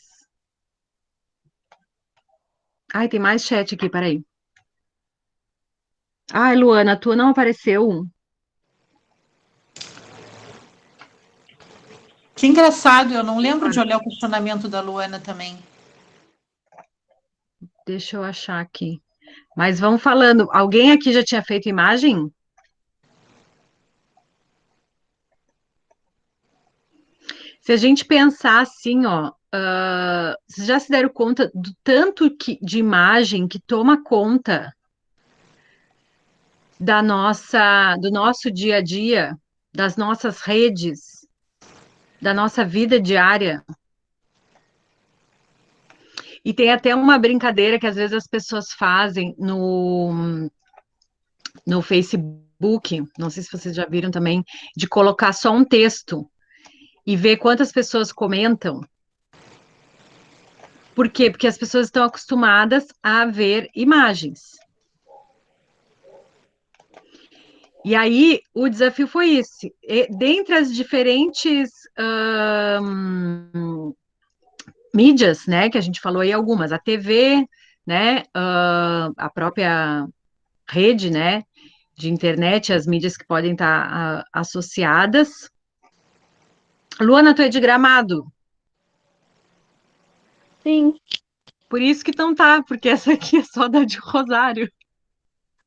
Ai, tem mais chat aqui, peraí. Ai, Luana, a tua não apareceu. Que engraçado, eu não lembro de olhar o questionamento da Luana também. Deixa eu achar aqui. Mas vamos falando. Alguém aqui já tinha feito imagem? Se a gente pensar assim, ó, vocês já se deram conta do tanto de imagem que toma conta do nosso dia a dia, das nossas redes, da nossa vida diária? E tem até uma brincadeira que às vezes as pessoas fazem no Facebook, não sei se vocês já viram também, de colocar só um texto e ver quantas pessoas comentam. Por quê? Porque as pessoas estão acostumadas a ver imagens. E aí, o desafio foi esse. Dentre as diferentes mídias, né, que a gente falou aí algumas, a TV, né, a própria rede, né, de internet, as mídias que podem estar associadas. Luana, tu é de Gramado? Sim. Por isso que não tá, porque essa aqui é só da de Rosário.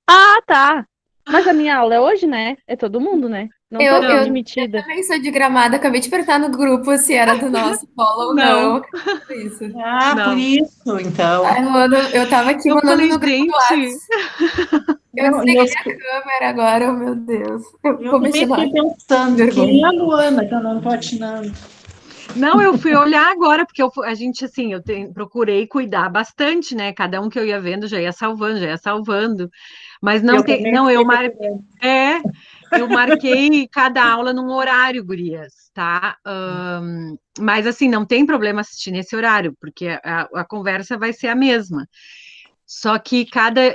Ah, tá. Mas a minha aula é hoje, né? É todo mundo, né? Não tô Não. admitida. Também sou de Gramado, acabei de perguntar no grupo se era do nosso polo ou Não. não. Isso. Ah, Não. por isso, então. Ai, mano, eu tava aqui Eu mandando falei, no grupo do gente, WhatsApp. Eu Não, desliguei a câmera agora, oh, meu Deus. Eu eu vou também mexer no fiquei WhatsApp. pensando, Vergonha. quem é a Luana, que eu não estou atinando. não, eu fui olhar agora, porque a gente, assim, procurei cuidar bastante, né? Cada um que eu ia vendo já ia salvando. Mas não Eu tem, também não, fiquei procurando. eu marquei cada aula num horário, gurias, tá? Mas assim, não tem problema assistir nesse horário, porque a conversa vai ser a mesma. Só que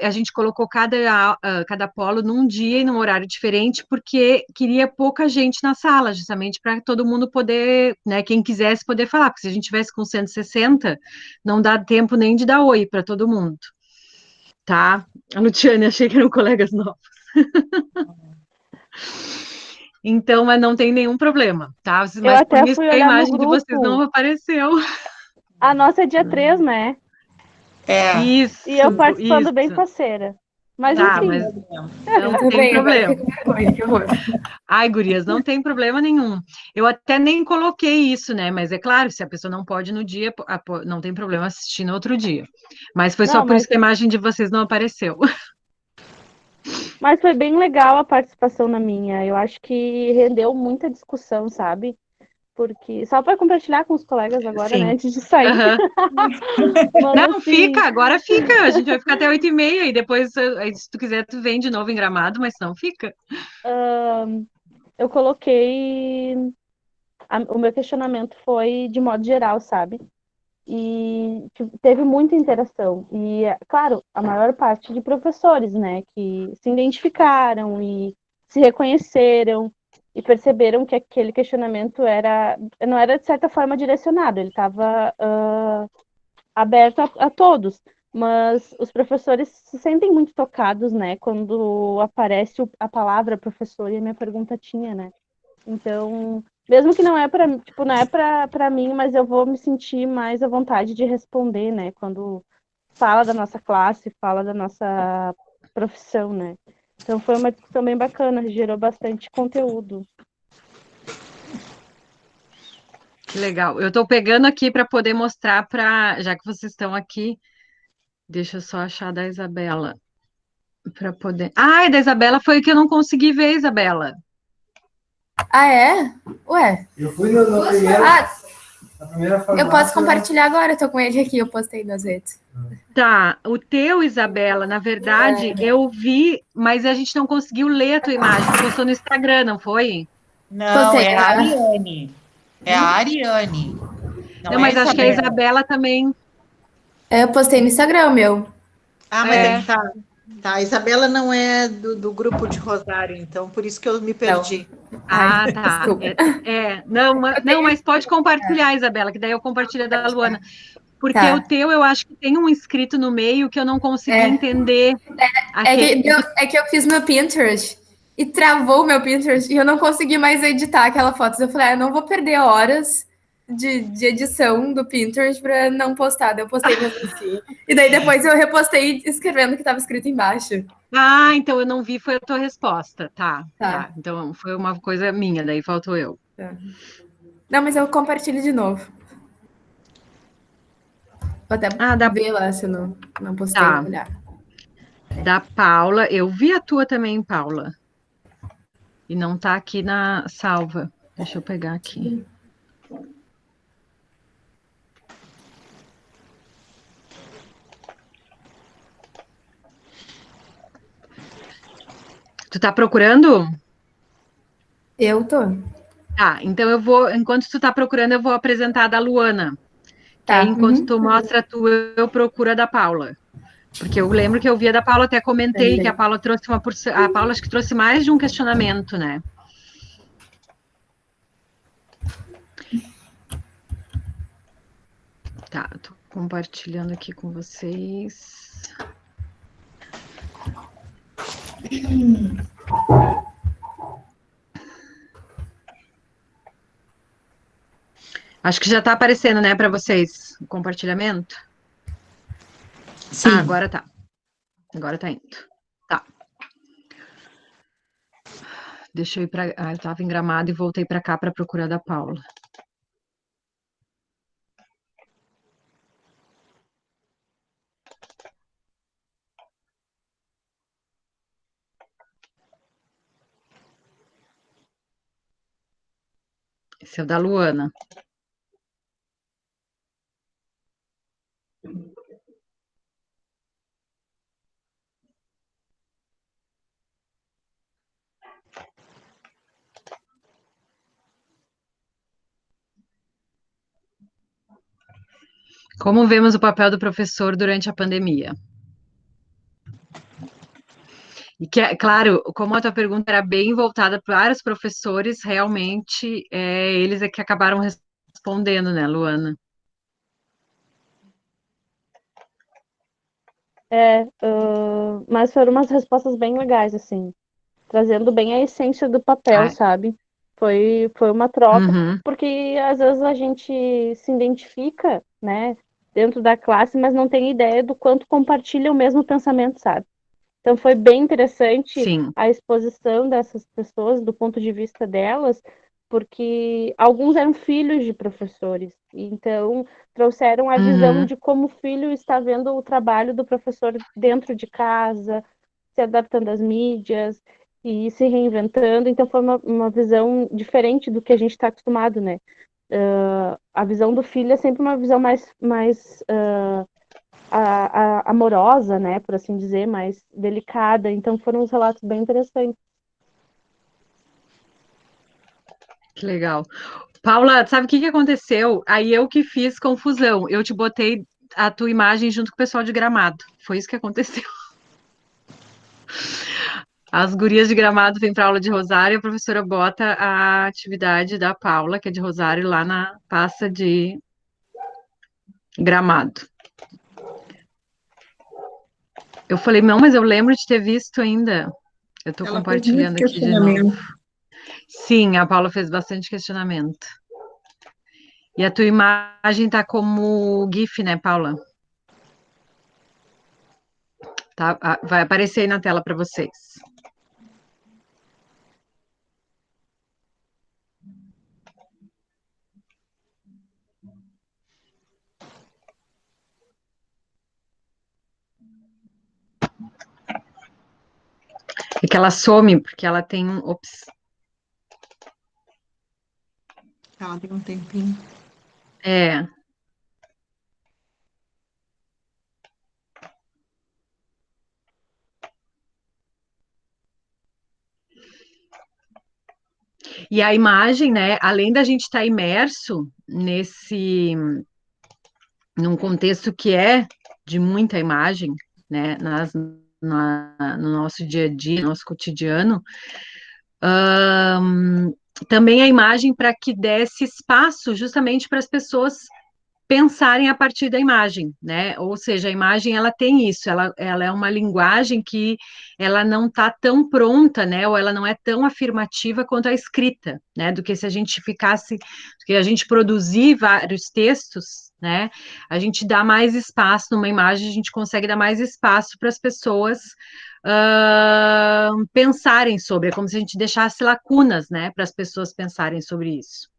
a gente colocou cada polo num dia e num horário diferente, porque queria pouca gente na sala, justamente para todo mundo poder, né, quem quisesse poder falar, porque se a gente tivesse com 160, não dá tempo nem de dar oi para todo mundo, tá? A Luciane, achei que eram colegas novos. Então, mas não tem nenhum problema, tá? Eu Mas por até isso fui que a olhar no imagem de vocês não grupo. apareceu. A nossa é dia 3, né? É, Isso, E eu participando bem isso. faceira. Mas Tá, enfim. mas Eu não tem também, agora problema. fico com vergonha, que horror. Ai, gurias, não tem problema nenhum. Eu até nem coloquei isso, né? Mas é claro, se a pessoa não pode no dia, não tem problema assistir no outro dia. Mas foi só Não, por isso que a imagem de vocês não apareceu. mas foi bem legal a participação na minha. Eu acho que rendeu muita discussão, sabe? Porque só para compartilhar com os colegas agora, né, Sim. antes de sair. Aham. Mas Não, assim, agora fica. A gente vai ficar até 8h30 e depois, aí, se tu quiser, tu vem de novo em Gramado, mas não fica. eu coloquei. O meu questionamento foi de modo geral, sabe? E teve muita interação. E, claro, a maior parte de professores, né, que se identificaram e se reconheceram e perceberam que aquele questionamento não era, de certa forma, direcionado, ele estava aberto a todos. Mas os professores se sentem muito tocados, né, quando aparece a palavra professor e a minha pergunta tinha, né? Então, mesmo que não é para, tipo, não é para mim, mas eu vou me sentir mais à vontade de responder, né? Quando fala da nossa classe, fala da nossa profissão, né? Então foi uma discussão bem bacana, gerou bastante conteúdo. Que legal. Eu estou pegando aqui para poder mostrar já que vocês estão aqui, deixa eu só achar da Isabela. para poder. Ah, da Isabela foi o que eu não consegui ver, Isabela. Ah, é? Ué. Eu fui na primeira, Ah, na primeira farmácia. eu posso compartilhar agora, eu tô com ele aqui, eu postei nas redes. Tá, o teu, Isabela, na verdade, eu vi, mas a gente não conseguiu ler a tua imagem. Tu postou no Instagram, não foi? Não, Postei, é a Ariane. É a Ariane. Não Não, é a mas acho que a Isabela. Isabela também. Eu postei no Instagram, meu. Ah, mas é É. que tá. Tá, a Isabela não é do grupo de Rosário, então por isso que eu me Não. perdi. Ai, Ah, tá. desculpa. Não, Eu não, tenho mas pode que compartilhar, Isabela, que daí eu compartilho a da Luana. compartilhar. Porque o Tá. teu, eu acho que tem um inscrito no meio que eu não consegui É, entender. é que eu fiz no Pinterest e travou o meu Pinterest e eu não consegui mais editar aquela foto. Eu falei, eu não vou perder horas de edição do Pinterest pra não postar. Daí eu postei mesmo assim. E daí depois eu repostei escrevendo o que tava escrito embaixo. Ah, então eu não vi, foi a tua resposta. Tá, Tá, tá. Então foi uma coisa minha, daí faltou eu. tá. Não, mas eu compartilho de novo. Vou até Ah, ver lá se eu não postei, vou tá. olhar. Da Paula, eu vi a tua também, Paula. E não tá aqui na salva. Deixa eu pegar aqui. Tu tá procurando? Eu tô. Tá, então eu vou, enquanto tu tá procurando, eu vou apresentar a da Luana. Que aí, Tá. enquanto Uhum. tu mostra a tua, eu procuro a da Paula. Porque eu lembro que eu vi a da Paula, até comentei que a Paula trouxe a Paula acho que trouxe mais de um questionamento, né? Tá, eu tô compartilhando aqui com vocês. Acho que já tá aparecendo, né, para vocês o compartilhamento. Sim. Ah, agora tá. Agora tá indo. Tá. Deixa eu ir para. Ah, eu tava em Gramado e voltei para cá para procurar da Paula. Esse é o da Luana. Como vemos o papel do professor durante a pandemia? E que, claro, como a tua pergunta era bem voltada para os professores, realmente eles é que acabaram respondendo, né, Luana? Mas foram umas respostas bem legais, assim, trazendo bem a essência do papel, Ah, sabe? Foi uma troca, uhum, porque às vezes a gente se identifica, né, dentro da classe, mas não tem ideia do quanto compartilha o mesmo pensamento, sabe? Então foi bem interessante sim. a exposição dessas pessoas, do ponto de vista delas, porque alguns eram filhos de professores, então trouxeram a visão Uhum, de como o filho está vendo o trabalho do professor dentro de casa, se adaptando às mídias e se reinventando. Então foi uma visão diferente do que a gente está acostumado, né? A visão do filho é sempre uma visão mais amorosa, né, por assim dizer, mais delicada. Então foram uns relatos bem interessantes. que legal. Paula, sabe o que que aconteceu? Aí eu que fiz confusão. Eu te botei a tua imagem junto com o pessoal de Gramado. Foi isso que aconteceu. As gurias de Gramado vêm para aula de Rosário e a professora bota a atividade da Paula, que é de Rosário, lá na pasta de Gramado. Eu falei, não, mas eu lembro de ter visto ainda. Eu estou Ela fez muito compartilhando aqui de novo. questionamento. Sim, a Paula fez bastante questionamento. E a tua imagem tá como GIF, né, Paula? Tá, vai aparecer aí na tela para vocês. que ela some, porque ela tem um... Ops. Ela tem um tempinho. É. E a imagem, né, além da gente estar imerso num contexto que é de muita imagem, né, no nosso dia a dia, no nosso cotidiano, também a imagem para que desse espaço justamente para as pessoas pensarem a partir da imagem, né? Ou seja, a imagem ela tem isso, ela é uma linguagem que ela não está tão pronta, né? Ou ela não é tão afirmativa quanto a escrita, né? Do que se a gente ficasse, do que a gente produzir vários textos, né? A gente dá mais espaço numa imagem, a gente consegue dar mais espaço para as pessoas pensarem sobre, é como se a gente deixasse lacunas, né? Para as pessoas pensarem sobre isso.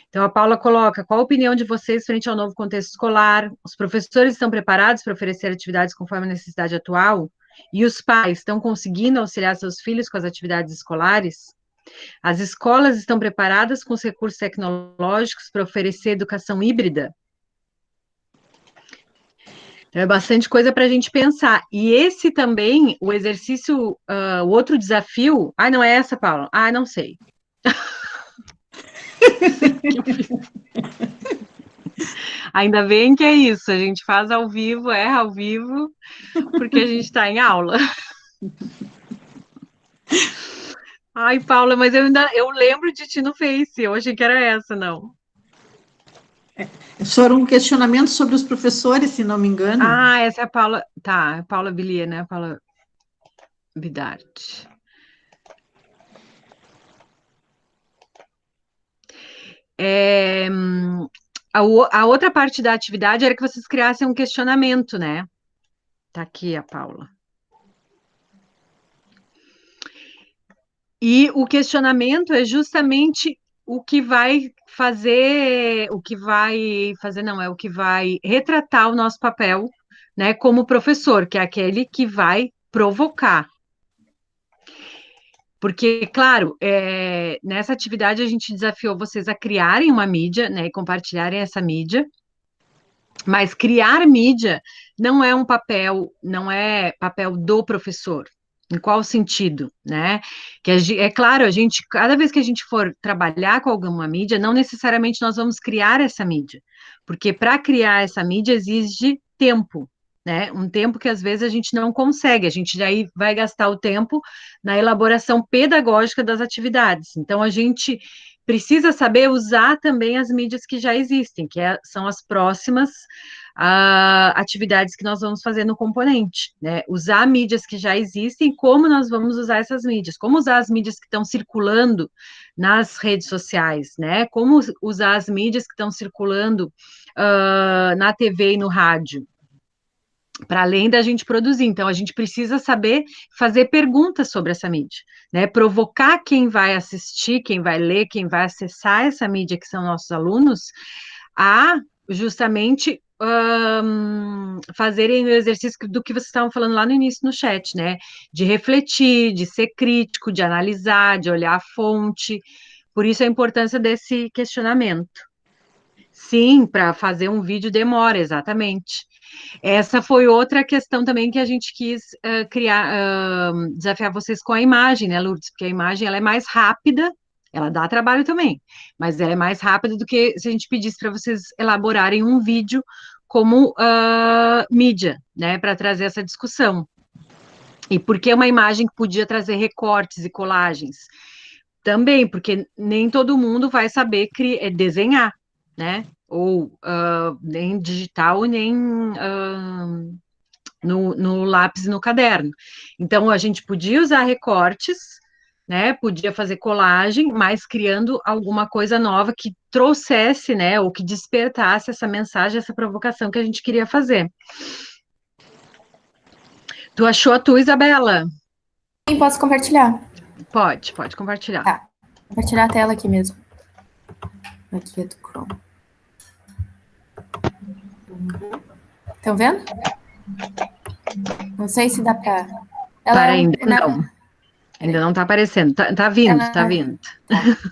Então, a Paula coloca, qual a opinião de vocês frente ao novo contexto escolar? Os professores estão preparados para oferecer atividades conforme a necessidade atual? E os pais estão conseguindo auxiliar seus filhos com as atividades escolares? As escolas estão preparadas com os recursos tecnológicos para oferecer educação híbrida? Então, é bastante coisa para a gente pensar. E esse também, o exercício, o outro desafio... Ah, não é essa, Paula? Ah, não sei. Ainda bem que é isso, a gente faz ao vivo, erra ao vivo, porque a gente está em aula. Ai, Paula, mas eu lembro de ti no Face, eu achei que era essa, não. Foram questionamentos sobre os professores, se não me engano. Ah, essa é a Paula, tá, a Paula Billier, né, a Paula Bidart. A outra parte da atividade era que vocês criassem um questionamento, né? Tá aqui a Paula. E o questionamento é justamente o que vai não, é o que vai retratar o nosso papel, né, como professor, que é aquele que vai provocar. Porque, claro, nessa atividade a gente desafiou vocês a criarem uma mídia, né, e compartilharem essa mídia, mas criar mídia não é papel do professor. Em qual sentido, né? É claro, cada vez que a gente for trabalhar com alguma mídia, não necessariamente nós vamos criar essa mídia, porque para criar essa mídia exige tempo, né? Um tempo que às vezes a gente não consegue, a gente daí vai gastar o tempo na elaboração pedagógica das atividades. Então a gente precisa saber usar também as mídias que já existem, são as próximas atividades que nós vamos fazer no componente, né? Usar mídias que já existem, como nós vamos usar essas mídias, como usar as mídias que estão circulando nas redes sociais, né? Como usar as mídias que estão circulando na TV e no rádio, para além da gente produzir. Então, a gente precisa saber fazer perguntas sobre essa mídia, né? Provocar quem vai assistir, quem vai ler, quem vai acessar essa mídia, que são nossos alunos, a justamente fazerem o exercício do que vocês estavam falando lá no início no chat, né? De refletir, de ser crítico, de analisar, de olhar a fonte. Por isso a importância desse questionamento. Sim, para fazer um vídeo demora, exatamente. Essa foi outra questão também que a gente quis desafiar vocês com a imagem, né, Lourdes? Porque a imagem ela é mais rápida, ela dá trabalho também, mas ela é mais rápida do que se a gente pedisse para vocês elaborarem um vídeo como mídia, né, para trazer essa discussão. E por que uma imagem que podia trazer recortes e colagens? Também, porque nem todo mundo vai saber desenhar, né? Ou nem digital, nem no lápis e no caderno. Então, a gente podia usar recortes, né? Podia fazer colagem, mas criando alguma coisa nova que trouxesse, né? Ou que despertasse essa mensagem, essa provocação que a gente queria fazer. Tu achou a tua, Isabela? Sim, posso compartilhar? Pode compartilhar. Tá, vou compartilhar a tela aqui mesmo. Aqui é do Chrome. Estão vendo? Não sei se dá para... Para ainda não. Ainda não tá aparecendo. Tá vindo, tá Ela, vindo.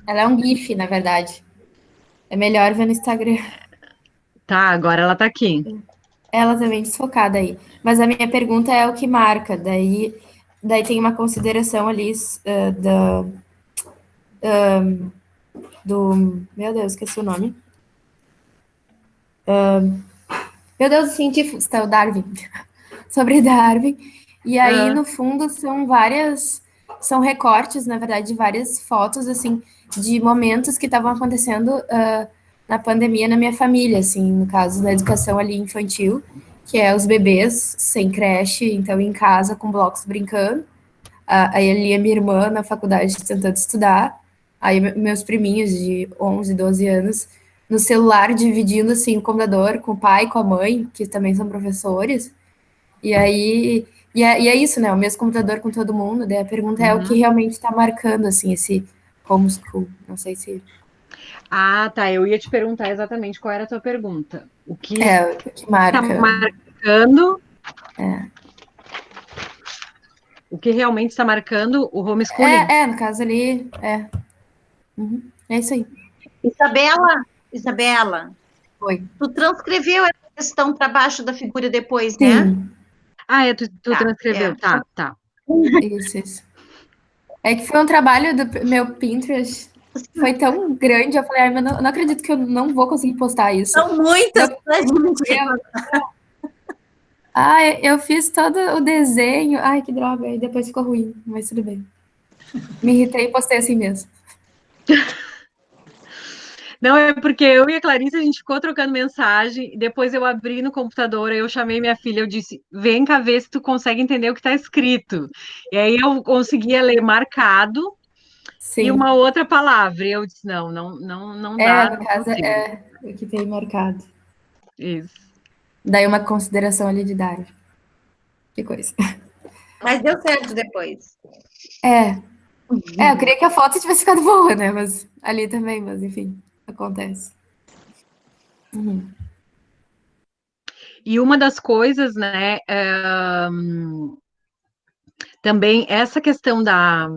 ela é um GIF, na verdade. É melhor ver no Instagram. Tá, agora ela tá aqui. Ela também desfocada aí. Mas a minha pergunta é o que marca. Daí tem uma consideração ali do. Meu Deus, esqueci o nome. Meu Deus, o científico, está o Darwin. Sobre Darwin. E aí, Ah, no fundo, são recortes, na verdade, de várias fotos, assim, de momentos que estavam acontecendo na pandemia na minha família, assim, no caso da educação ali infantil, que é os bebês sem creche, então em casa com blocos brincando. Aí ali a minha irmã na faculdade tentando estudar, aí meus priminhos de 11, 12 anos no celular dividindo assim o computador com o pai, com a mãe, que também são professores. E aí e é isso, né? O mesmo computador com todo mundo. Daí a pergunta é o que uhum. realmente está marcando assim esse homeschool. Não sei se Ah, tá. Eu ia te perguntar exatamente qual era a tua pergunta. O que é o que está marca. marcando, o que realmente está marcando o homeschooling? No caso ali, é isso aí. Isabela, Foi. tu transcreveu essa questão para baixo da figura depois, né? Sim, Ah, tu Tá, transcreveu. só Tá, tá. isso. É que foi um trabalho do meu Pinterest. Foi tão grande, eu falei, mas não acredito que eu não vou conseguir postar isso. são muitas Eu, pra gente. eu fiz todo o desenho. Ai, que droga. E depois ficou ruim, mas tudo bem. Me irritei e postei assim mesmo. Não, é porque eu e a Clarice, a gente ficou trocando mensagem, depois eu abri no computador, aí eu chamei minha filha, eu disse, vem cá ver se tu consegue entender o que está escrito. E aí eu conseguia ler marcado e Sim. uma outra palavra. E eu disse, não dá, No não caso, consigo. o que tem marcado. Isso. Daí uma consideração ali de Dário. Que coisa. Mas deu certo depois. É, eu queria que a foto tivesse ficado boa, né? Mas ali também, mas enfim, acontece. E uma das coisas, né, também essa questão da,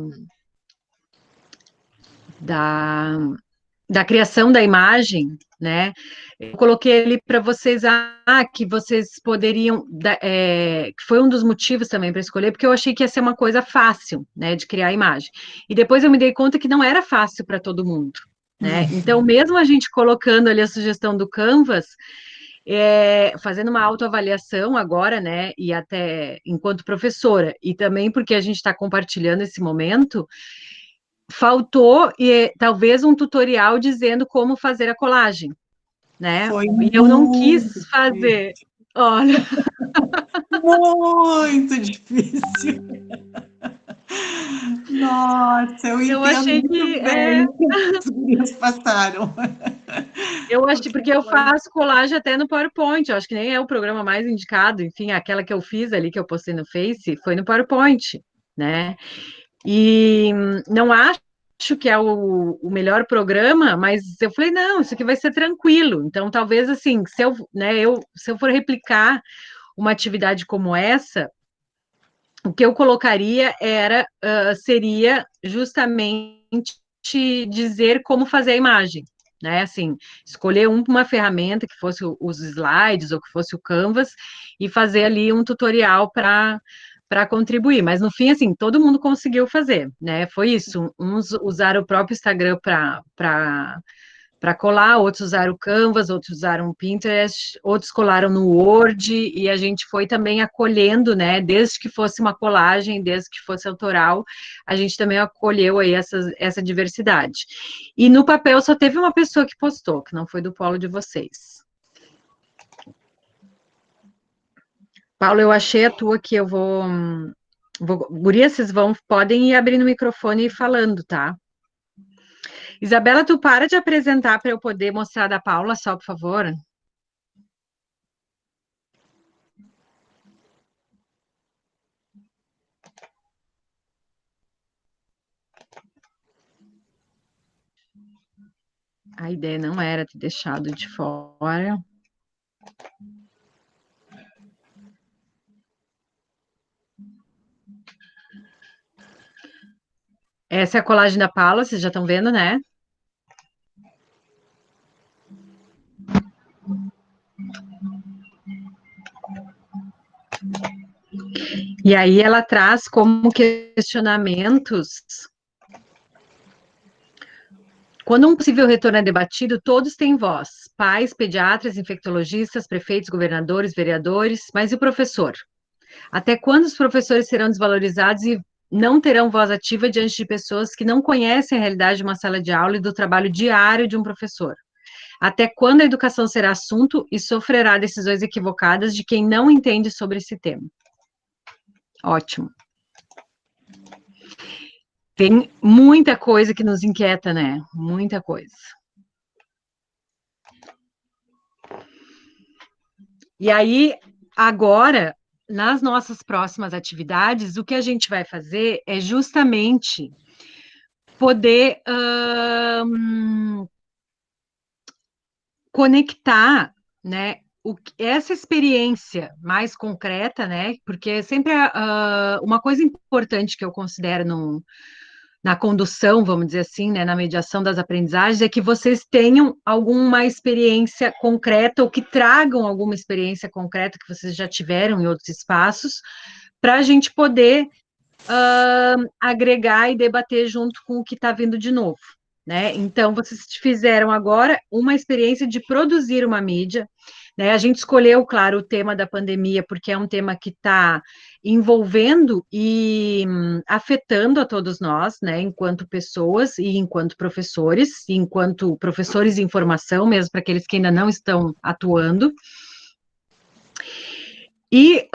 da criação da imagem, né? Eu coloquei ali para vocês, que vocês poderiam, que foi um dos motivos também para escolher, porque eu achei que ia ser uma coisa fácil, né, de criar a imagem. E depois eu me dei conta que não era fácil para todo mundo, né? Então, mesmo a gente colocando ali a sugestão do Canvas, fazendo uma autoavaliação agora, né, e até enquanto professora, e também porque a gente está compartilhando esse momento, faltou talvez um tutorial dizendo como fazer a colagem, né? Foi E eu não quis muito fazer. Olha, muito difícil. Nossa, eu eu entendo achei muito que bem o que as gurias passaram. eu acho porque eu faço colagem até no PowerPoint. Eu acho que nem é o programa mais indicado. Enfim, aquela que eu fiz ali que eu postei no Face foi no PowerPoint, né? E não acho que é o melhor programa, mas eu falei, não, isso aqui vai ser tranquilo. Então, talvez assim, se eu for replicar uma atividade como essa, o que eu colocaria seria justamente dizer como fazer a imagem, né? Assim, escolher uma ferramenta que fosse os slides ou que fosse o Canvas e fazer ali um tutorial para contribuir. Mas no fim, assim, todo mundo conseguiu fazer, né? Foi isso. Uns usaram o próprio Instagram para colar, outros usaram o Canvas, outros usaram o Pinterest, outros colaram no Word, e a gente foi também acolhendo, né, desde que fosse uma colagem, desde que fosse autoral, a gente também acolheu aí essa diversidade. E no papel só teve uma pessoa que postou, que não foi do polo de vocês. Paulo, eu achei a tua aqui, Guria, vocês podem ir abrindo o microfone e falando, tá? Isabela, tu para de apresentar para eu poder mostrar da Paula, só, por favor. A ideia não era ter deixado de fora. Essa é a colagem da Paula, vocês já estão vendo, né? E aí ela traz como questionamentos. Quando um possível retorno é debatido, todos têm voz: pais, pediatras, infectologistas, prefeitos, governadores, vereadores, mas e o professor? Até quando os professores serão desvalorizados e não terão voz ativa diante de pessoas que não conhecem a realidade de uma sala de aula e do trabalho diário de um professor? Até quando a educação será assunto e sofrerá decisões equivocadas de quem não entende sobre esse tema? Ótimo. Tem muita coisa que nos inquieta, né? Muita coisa. E aí, agora, nas nossas próximas atividades, o que a gente vai fazer é justamente poder conectar, né, essa experiência mais concreta, né, porque sempre uma coisa importante que eu considero na condução, vamos dizer assim, né, na mediação das aprendizagens, é que vocês tenham alguma experiência concreta ou que tragam alguma experiência concreta que vocês já tiveram em outros espaços, para a gente poder agregar e debater junto com o que está vindo de novo, né? Então, vocês fizeram agora uma experiência de produzir uma mídia, né? A gente escolheu, claro, o tema da pandemia, porque é um tema que está envolvendo e afetando a todos nós, né? Enquanto pessoas e enquanto professores em formação, mesmo para aqueles que ainda não estão atuando. E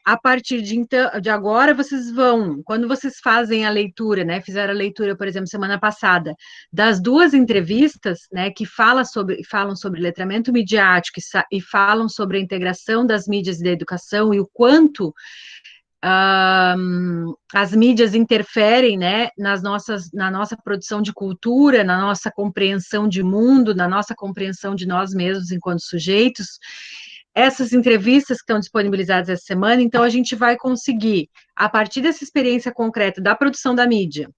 a partir de agora, vocês vão, quando vocês fazem a leitura, né, fizeram a leitura, por exemplo, semana passada, das 2 entrevistas, né, que falam sobre letramento midiático e falam sobre a integração das mídias e da educação e o quanto as mídias interferem, né, na nossa produção de cultura, na nossa compreensão de mundo, na nossa compreensão de nós mesmos enquanto sujeitos. Essas entrevistas que estão disponibilizadas essa semana, então a gente vai conseguir, a partir dessa experiência concreta da produção da mídia,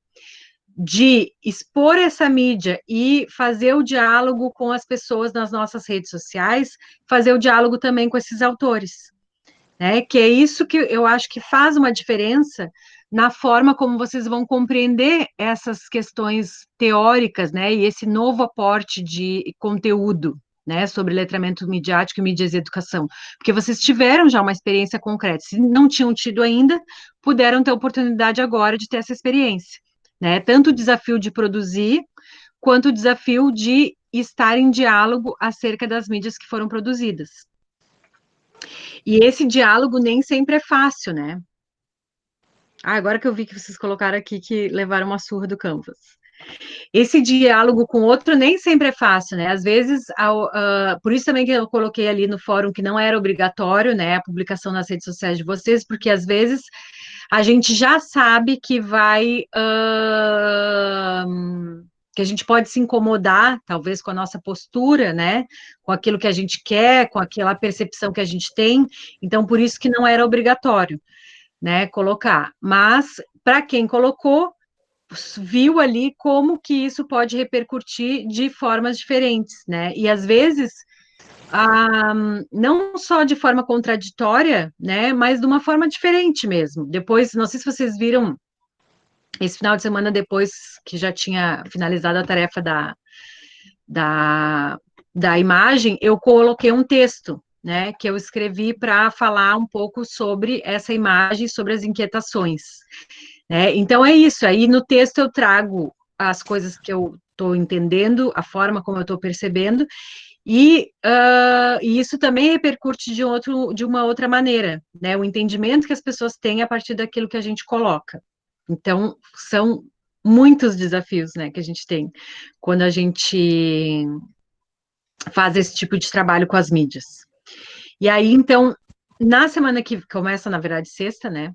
de expor essa mídia e fazer o diálogo com as pessoas nas nossas redes sociais, fazer o diálogo também com esses autores, né? Que é isso que eu acho que faz uma diferença na forma como vocês vão compreender essas questões teóricas, né? E esse novo aporte de conteúdo, né, sobre letramento midiático e mídias e educação, porque vocês tiveram já uma experiência concreta, se não tinham tido ainda, puderam ter a oportunidade agora de ter essa experiência, né, tanto o desafio de produzir, quanto o desafio de estar em diálogo acerca das mídias que foram produzidas. E esse diálogo nem sempre é fácil, né? Agora que eu vi que vocês colocaram aqui que levaram uma surra do Canvas. Esse diálogo com o outro nem sempre é fácil, né? Às vezes, por isso também que eu coloquei ali no fórum que não era obrigatório, né, a publicação nas redes sociais de vocês, porque às vezes a gente já sabe que que a gente pode se incomodar, talvez, com a nossa postura, né, com aquilo que a gente quer, com aquela percepção que a gente tem, então por isso que não era obrigatório, né, colocar. Mas, para quem colocou, viu ali como que isso pode repercutir de formas diferentes, né? E às vezes, não só de forma contraditória, né? Mas de uma forma diferente mesmo. Depois, não sei se vocês viram, esse final de semana, depois que já tinha finalizado a tarefa da imagem, eu coloquei um texto, né? Que eu escrevi para falar um pouco sobre essa imagem, sobre as inquietações. Então, é isso. Aí, no texto, eu trago as coisas que eu estou entendendo, a forma como eu estou percebendo, e isso também repercute de uma outra maneira, né? O entendimento que as pessoas têm a partir daquilo que a gente coloca. Então, são muitos desafios, né, que a gente tem quando a gente faz esse tipo de trabalho com as mídias. E aí, então, na semana que começa, na verdade, sexta, né?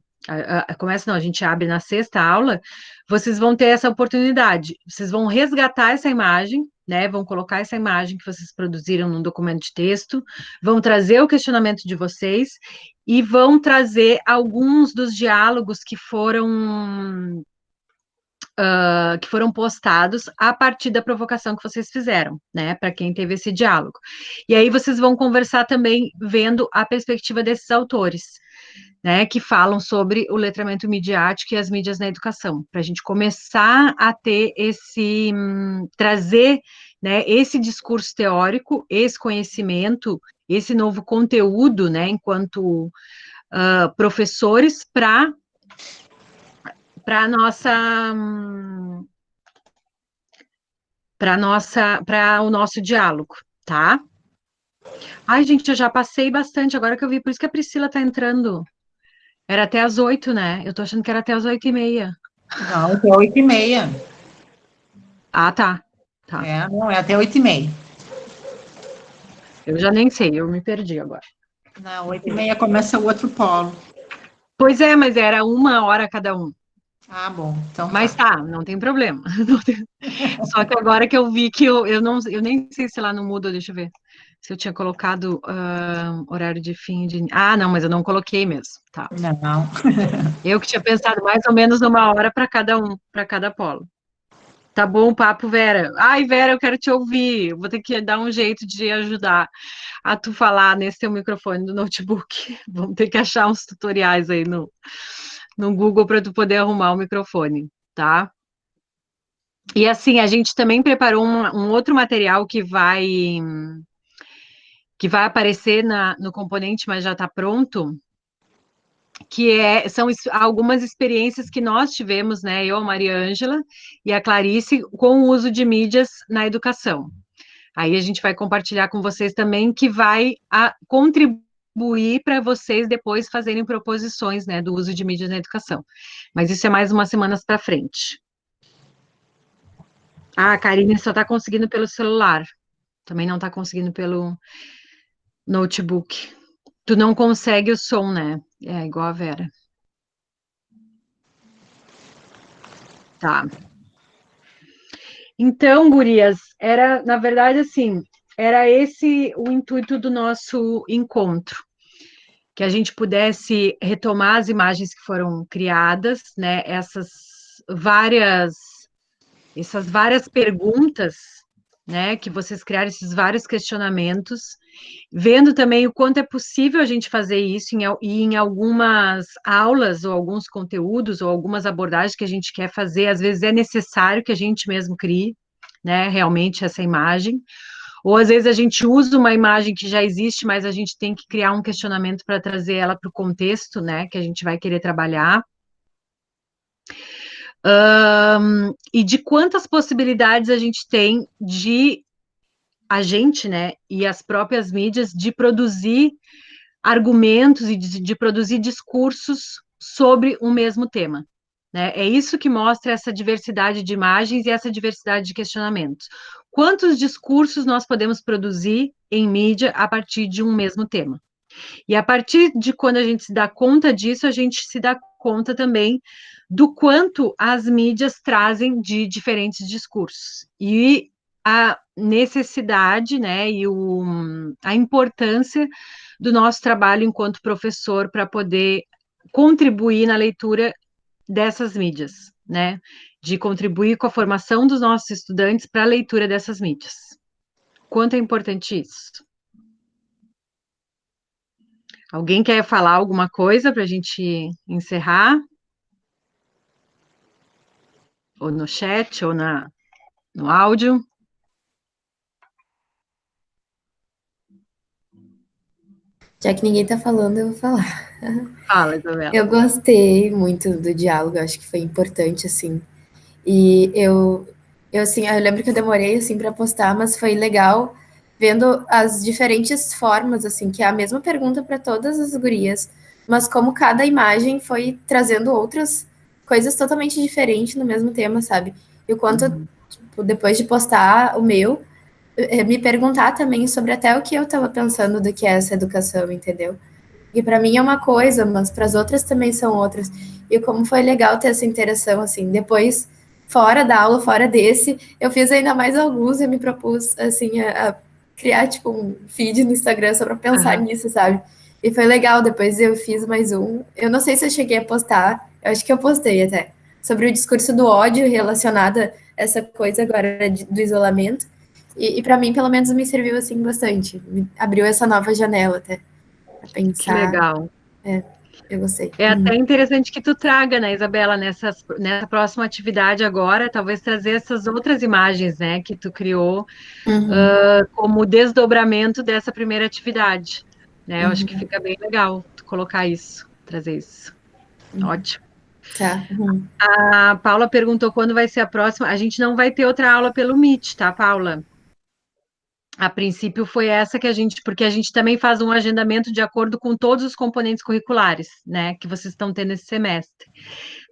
Começa, não, a gente abre na sexta aula, vocês vão ter essa oportunidade, vocês vão resgatar essa imagem, né, vão colocar essa imagem que vocês produziram num documento de texto, vão trazer o questionamento de vocês e vão trazer alguns dos diálogos que foram que foram postados a partir da provocação que vocês fizeram, né, para quem teve esse diálogo. E aí vocês vão conversar também vendo a perspectiva desses autores, né, que falam sobre o letramento midiático e as mídias na educação, para a gente começar a ter trazer, né, esse discurso teórico, esse conhecimento, esse novo conteúdo, né, enquanto professores para o nosso diálogo, tá? Ai, gente, eu já passei bastante, agora que eu vi, por isso que a Priscila tá entrando. Era até às 8, né? Eu tô achando que era até às 8h30. Não, até 8h30. Ah, tá. Não, é até 8h30. Eu já nem sei, eu me perdi agora. Não, 8h30 começa o outro polo. Pois é, mas era 1 hora cada um. Ah, bom. Então mas tá, não tem problema. Não tem... Só que agora que eu vi que eu nem sei se lá no Moodle, deixa eu ver. Se eu tinha colocado horário de fim de... Ah, não, mas eu não coloquei mesmo. Tá. Não. Eu que tinha pensado mais ou menos 1 hora para cada um, para cada polo. Tá bom o papo, Vera? Ai, Vera, eu quero te ouvir. Vou ter que dar um jeito de ajudar a tu falar nesse teu microfone do notebook. Vamos ter que achar uns tutoriais aí no Google para tu poder arrumar o microfone, tá? E assim, a gente também preparou um outro material que vai aparecer no componente, mas já está pronto, que são algumas experiências que nós tivemos, né, eu, a Maria Ângela e a Clarice, com o uso de mídias na educação. Aí a gente vai compartilhar com vocês também, que vai contribuir para vocês depois fazerem proposições, né, do uso de mídias na educação. Mas isso é mais umas semanas para frente. Ah, a Karine só está conseguindo pelo celular. Também não está conseguindo pelo notebook. Tu não consegue o som, né? É igual a Vera. Tá. Então, gurias, na verdade, assim, era esse o intuito do nosso encontro. Que a gente pudesse retomar as imagens que foram criadas, né? Essas várias perguntas, né? Que vocês criaram, esses vários questionamentos, vendo também o quanto é possível a gente fazer isso em algumas aulas, ou alguns conteúdos, ou algumas abordagens que a gente quer fazer, às vezes é necessário que a gente mesmo crie, né, realmente essa imagem, ou às vezes a gente usa uma imagem que já existe, mas a gente tem que criar um questionamento para trazer ela para o contexto, né, que a gente vai querer trabalhar. E de quantas possibilidades a gente tem a gente, né, e as próprias mídias, de produzir argumentos e de produzir discursos sobre o mesmo tema, né? É isso que mostra essa diversidade de imagens e essa diversidade de questionamentos. Quantos discursos nós podemos produzir em mídia a partir de um mesmo tema? E a partir de quando a gente se dá conta disso, a gente se dá conta também do quanto as mídias trazem de diferentes discursos. E a necessidade, né, e a importância do nosso trabalho enquanto professor para poder contribuir na leitura dessas mídias, né, de contribuir com a formação dos nossos estudantes para a leitura dessas mídias. Quanto é importante isso? Alguém quer falar alguma coisa para a gente encerrar? Ou no chat, ou no áudio? Já que ninguém tá falando, eu vou falar. Fala, Isabela. Eu gostei muito do diálogo, eu acho que foi importante, assim. E assim, eu lembro que eu demorei, assim, para postar, mas foi legal vendo as diferentes formas, assim, que é a mesma pergunta para todas as gurias, mas como cada imagem foi trazendo outras coisas totalmente diferentes no mesmo tema, sabe? E o quanto, tipo, depois de postar o meu, me perguntar também sobre até o que eu estava pensando do que é essa educação, entendeu? E para mim é uma coisa, mas para as outras também são outras. E como foi legal ter essa interação, assim, depois, fora da aula, fora desse, eu fiz ainda mais alguns e me propus, assim, a criar, tipo, um feed no Instagram só para pensar nisso, sabe? E foi legal, depois eu fiz mais um. Eu não sei se eu cheguei a postar, eu acho que eu postei até. sobre o discurso do ódio relacionado a essa coisa agora do isolamento. E para mim, pelo menos, me serviu assim bastante. Me abriu essa nova janela até para pensar. Que legal. Eu gostei. É até interessante que tu traga, né, Isabela, nessa próxima atividade agora, talvez trazer essas outras imagens, né, que tu criou como desdobramento dessa primeira atividade, né? Eu acho que fica bem legal tu colocar isso, trazer isso. Ótimo. Tá. A Paula perguntou quando vai ser a próxima. A gente não vai ter outra aula pelo Meet, tá, Paula? A princípio foi essa que porque a gente também faz um agendamento de acordo com todos os componentes curriculares, né, que vocês estão tendo esse semestre.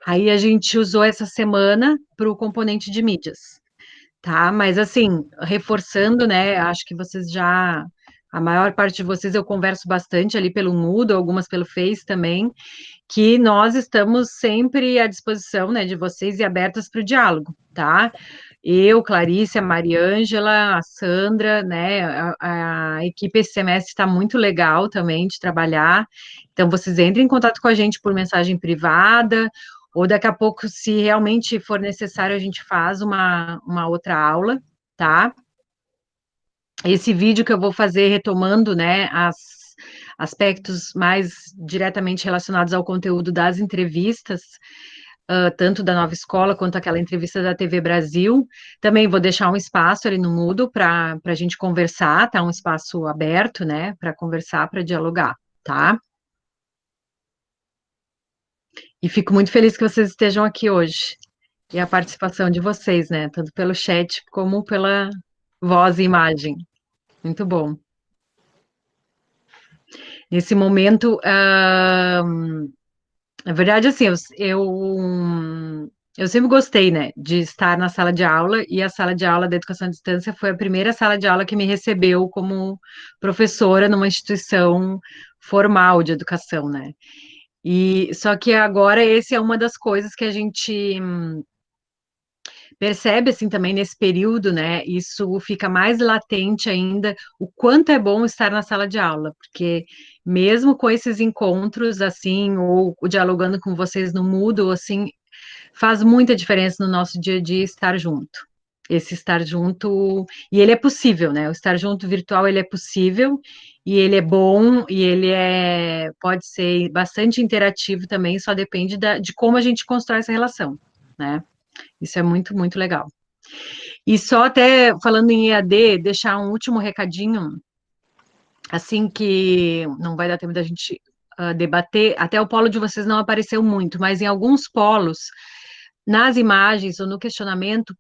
Aí a gente usou essa semana para o componente de mídias, tá? Mas assim, reforçando, né, acho que a maior parte de vocês eu converso bastante ali pelo Moodle, algumas pelo Face também, que nós estamos sempre à disposição, né, de vocês e abertas para o diálogo, tá? Eu, Clarice, a Mariângela, a Sandra, né, a equipe esse semestre está muito legal também de trabalhar, então vocês entrem em contato com a gente por mensagem privada, ou daqui a pouco, se realmente for necessário, a gente faz uma outra aula, tá? Esse vídeo que eu vou fazer retomando, né, aspectos mais diretamente relacionados ao conteúdo das entrevistas, tanto da Nova Escola quanto aquela entrevista da TV Brasil. Também vou deixar um espaço ali no Moodle para a gente conversar, tá? Um espaço aberto, né, para conversar, para dialogar, tá? E fico muito feliz que vocês estejam aqui hoje. E a participação de vocês, né, tanto pelo chat como pela voz e imagem. Muito bom. Nesse momento, na verdade, assim, eu sempre gostei, né, de estar na sala de aula, e a sala de aula da educação à distância foi a primeira sala de aula que me recebeu como professora numa instituição formal de educação, né. E só que agora esse é uma das coisas que a gente percebe, assim, também nesse período, né, isso fica mais latente ainda, o quanto é bom estar na sala de aula, porque mesmo com esses encontros, assim, ou dialogando com vocês no Moodle, assim, faz muita diferença no nosso dia a dia estar junto. Esse estar junto, e ele é possível, né, o estar junto virtual, ele é possível, e ele é bom, e ele pode ser bastante interativo também, só depende de como a gente constrói essa relação, né. Isso é muito, muito legal. E só até falando em EAD, deixar um último recadinho, assim que não vai dar tempo da gente debater, até o polo de vocês não apareceu muito, mas em alguns polos, nas imagens ou no questionamento,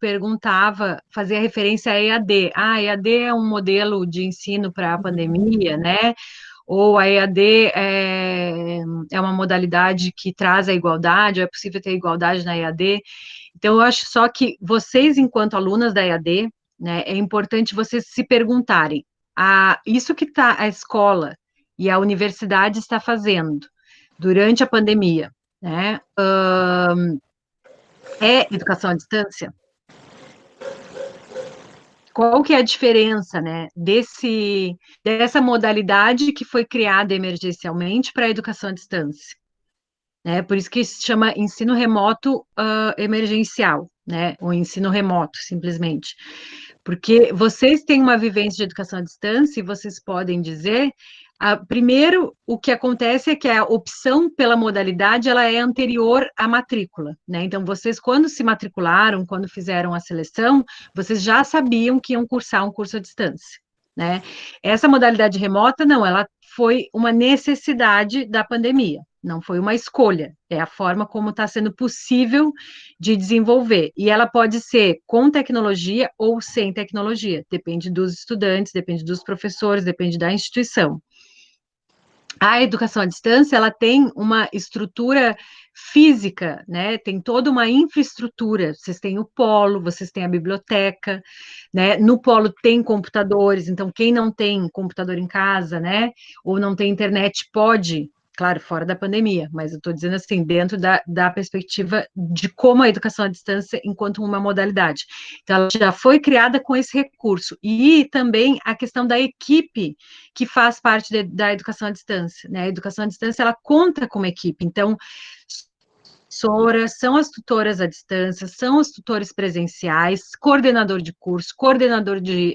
fazia referência a EAD. Ah, EAD é um modelo de ensino para a pandemia, né? Ou a EAD é uma modalidade que traz a igualdade, ou é possível ter igualdade na EAD. Então, eu acho só que vocês, enquanto alunas da EAD, né, é importante vocês se perguntarem, isso que a escola e a universidade está fazendo durante a pandemia, né, é educação à distância? Qual que é a diferença, né, dessa modalidade que foi criada emergencialmente para a educação à distância? Né, por isso que se chama ensino remoto emergencial, né, ou ensino remoto, simplesmente. Porque vocês têm uma vivência de educação à distância e vocês podem dizer, primeiro, o que acontece é que a opção pela modalidade, ela é anterior à matrícula, né, então vocês, quando se matricularam, quando fizeram a seleção, vocês já sabiam que iam cursar um curso à distância, né. Essa modalidade remota, não, ela foi uma necessidade da pandemia, não foi uma escolha, é a forma como está sendo possível de desenvolver. E ela pode ser com tecnologia ou sem tecnologia, depende dos estudantes, depende dos professores, depende da instituição. A educação à distância, ela tem uma estrutura física, né, tem toda uma infraestrutura, vocês têm o polo, vocês têm a biblioteca, né, no polo tem computadores, então quem não tem computador em casa, né, ou não tem internet pode, claro, fora da pandemia, mas eu estou dizendo assim, dentro da perspectiva de como a educação à distância enquanto uma modalidade. Então, ela já foi criada com esse recurso, e também a questão da equipe que faz parte da educação à distância, né, a educação à distância, ela conta com uma equipe, então, professora, são as tutoras à distância, são os tutores presenciais, coordenador de curso, coordenador de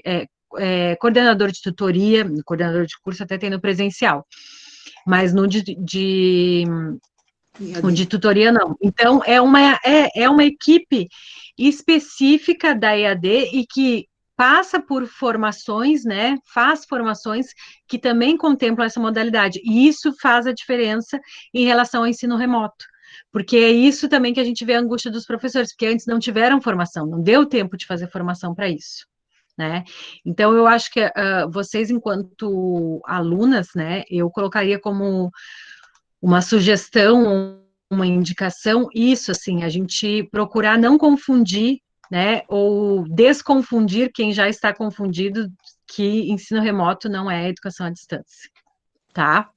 tutoria, coordenador de curso até tem no presencial, mas no de tutoria não. Então, é uma equipe específica da EAD e que passa por formações, né, faz formações que também contemplam essa modalidade, e isso faz a diferença em relação ao ensino remoto, porque é isso também que a gente vê a angústia dos professores, porque antes não tiveram formação, não deu tempo de fazer formação para isso, né, então eu acho que vocês, enquanto alunas, né, eu colocaria como uma sugestão, uma indicação, isso, assim, a gente procurar não confundir, né, ou desconfundir quem já está confundido que ensino remoto não é educação à distância, tá?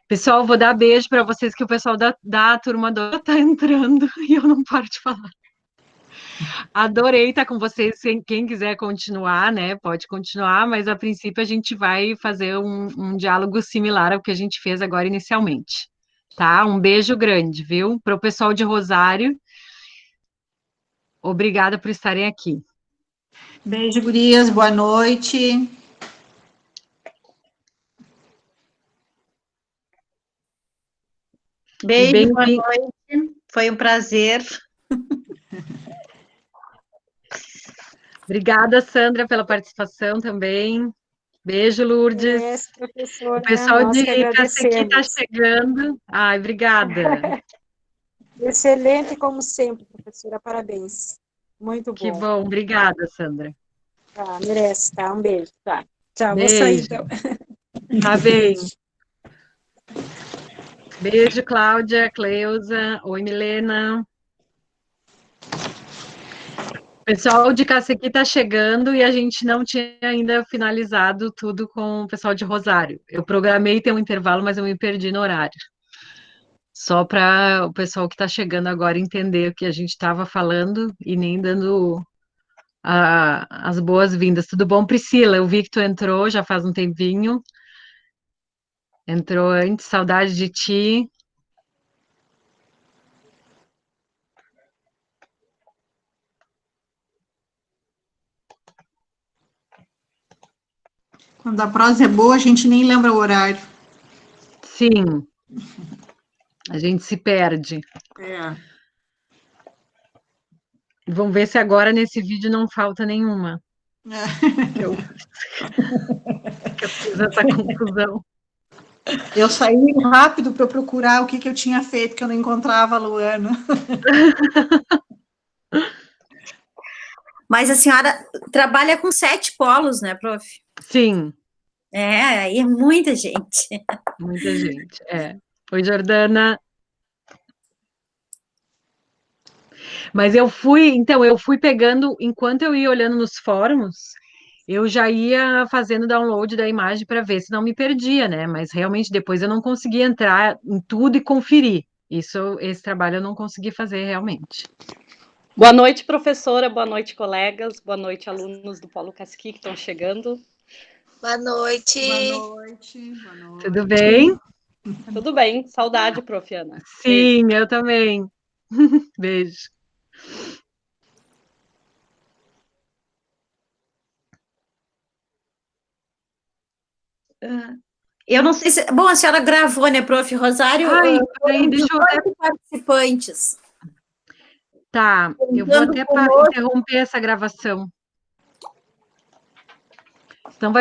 Pessoal, vou dar beijo para vocês, que o pessoal da turma do tá entrando e eu não paro de falar. Adorei estar com vocês, quem quiser continuar, né, pode continuar, mas a princípio a gente vai fazer um diálogo similar ao que a gente fez agora inicialmente, tá? Um beijo grande, viu? Para o pessoal de Rosário, obrigada por estarem aqui. Beijo, gurias, boa noite. Beijo, boa noite. Foi um prazer. Obrigada, Sandra, pela participação também. Beijo, Lourdes. Professora, O pessoal nós de que Cacequi está agradecemos. chegando. Ai, obrigada. Excelente, como sempre, professora, parabéns. Muito bom. Que bom, obrigada, Sandra. Tá, merece, tá? Um beijo, tá? Tchau, Beijo. vou sair, então. Tá bem. Beijo, Cláudia, Cleusa. Oi, Milena. O pessoal de Cacequi está chegando e a gente não tinha ainda finalizado tudo com o pessoal de Rosário. Eu programei ter um intervalo, mas eu me perdi no horário. Só para o pessoal que está chegando agora entender o que a gente estava falando e nem dando as boas-vindas. Tudo bom, Priscila? Eu vi que tu entrou já faz um tempinho. Entrou antes, saudade de ti. Quando a prosa é boa, a gente nem lembra o horário. Sim. A gente se perde. É. Vamos ver se agora nesse vídeo não falta nenhuma. Que eu fiz essa confusão. Eu saí rápido para procurar o que eu tinha feito, que eu não encontrava a Luana. Mas a senhora trabalha com 7 polos, né, prof? Sim. É, aí é muita gente. Muita gente, é. Oi, Jordana. Mas eu fui pegando, enquanto eu ia olhando nos fóruns, eu já ia fazendo download da imagem para ver se não me perdia, né? Mas realmente depois eu não consegui entrar em tudo e conferir. Esse trabalho eu não consegui fazer realmente. Boa noite, professora. Boa noite, colegas. Boa noite, alunos do Polo Cacequi que estão chegando. Boa noite. Boa noite. Boa noite. Tudo bem? Tudo bem. Saudade, prof. Ana. Sim, beijo. Eu também. Beijo. Eu não sei se... Bom, a senhora gravou, né, prof. Rosário? Ai, peraí, deixa eu ver. Participantes. Tá, eu vou até interromper essa gravação. Então vai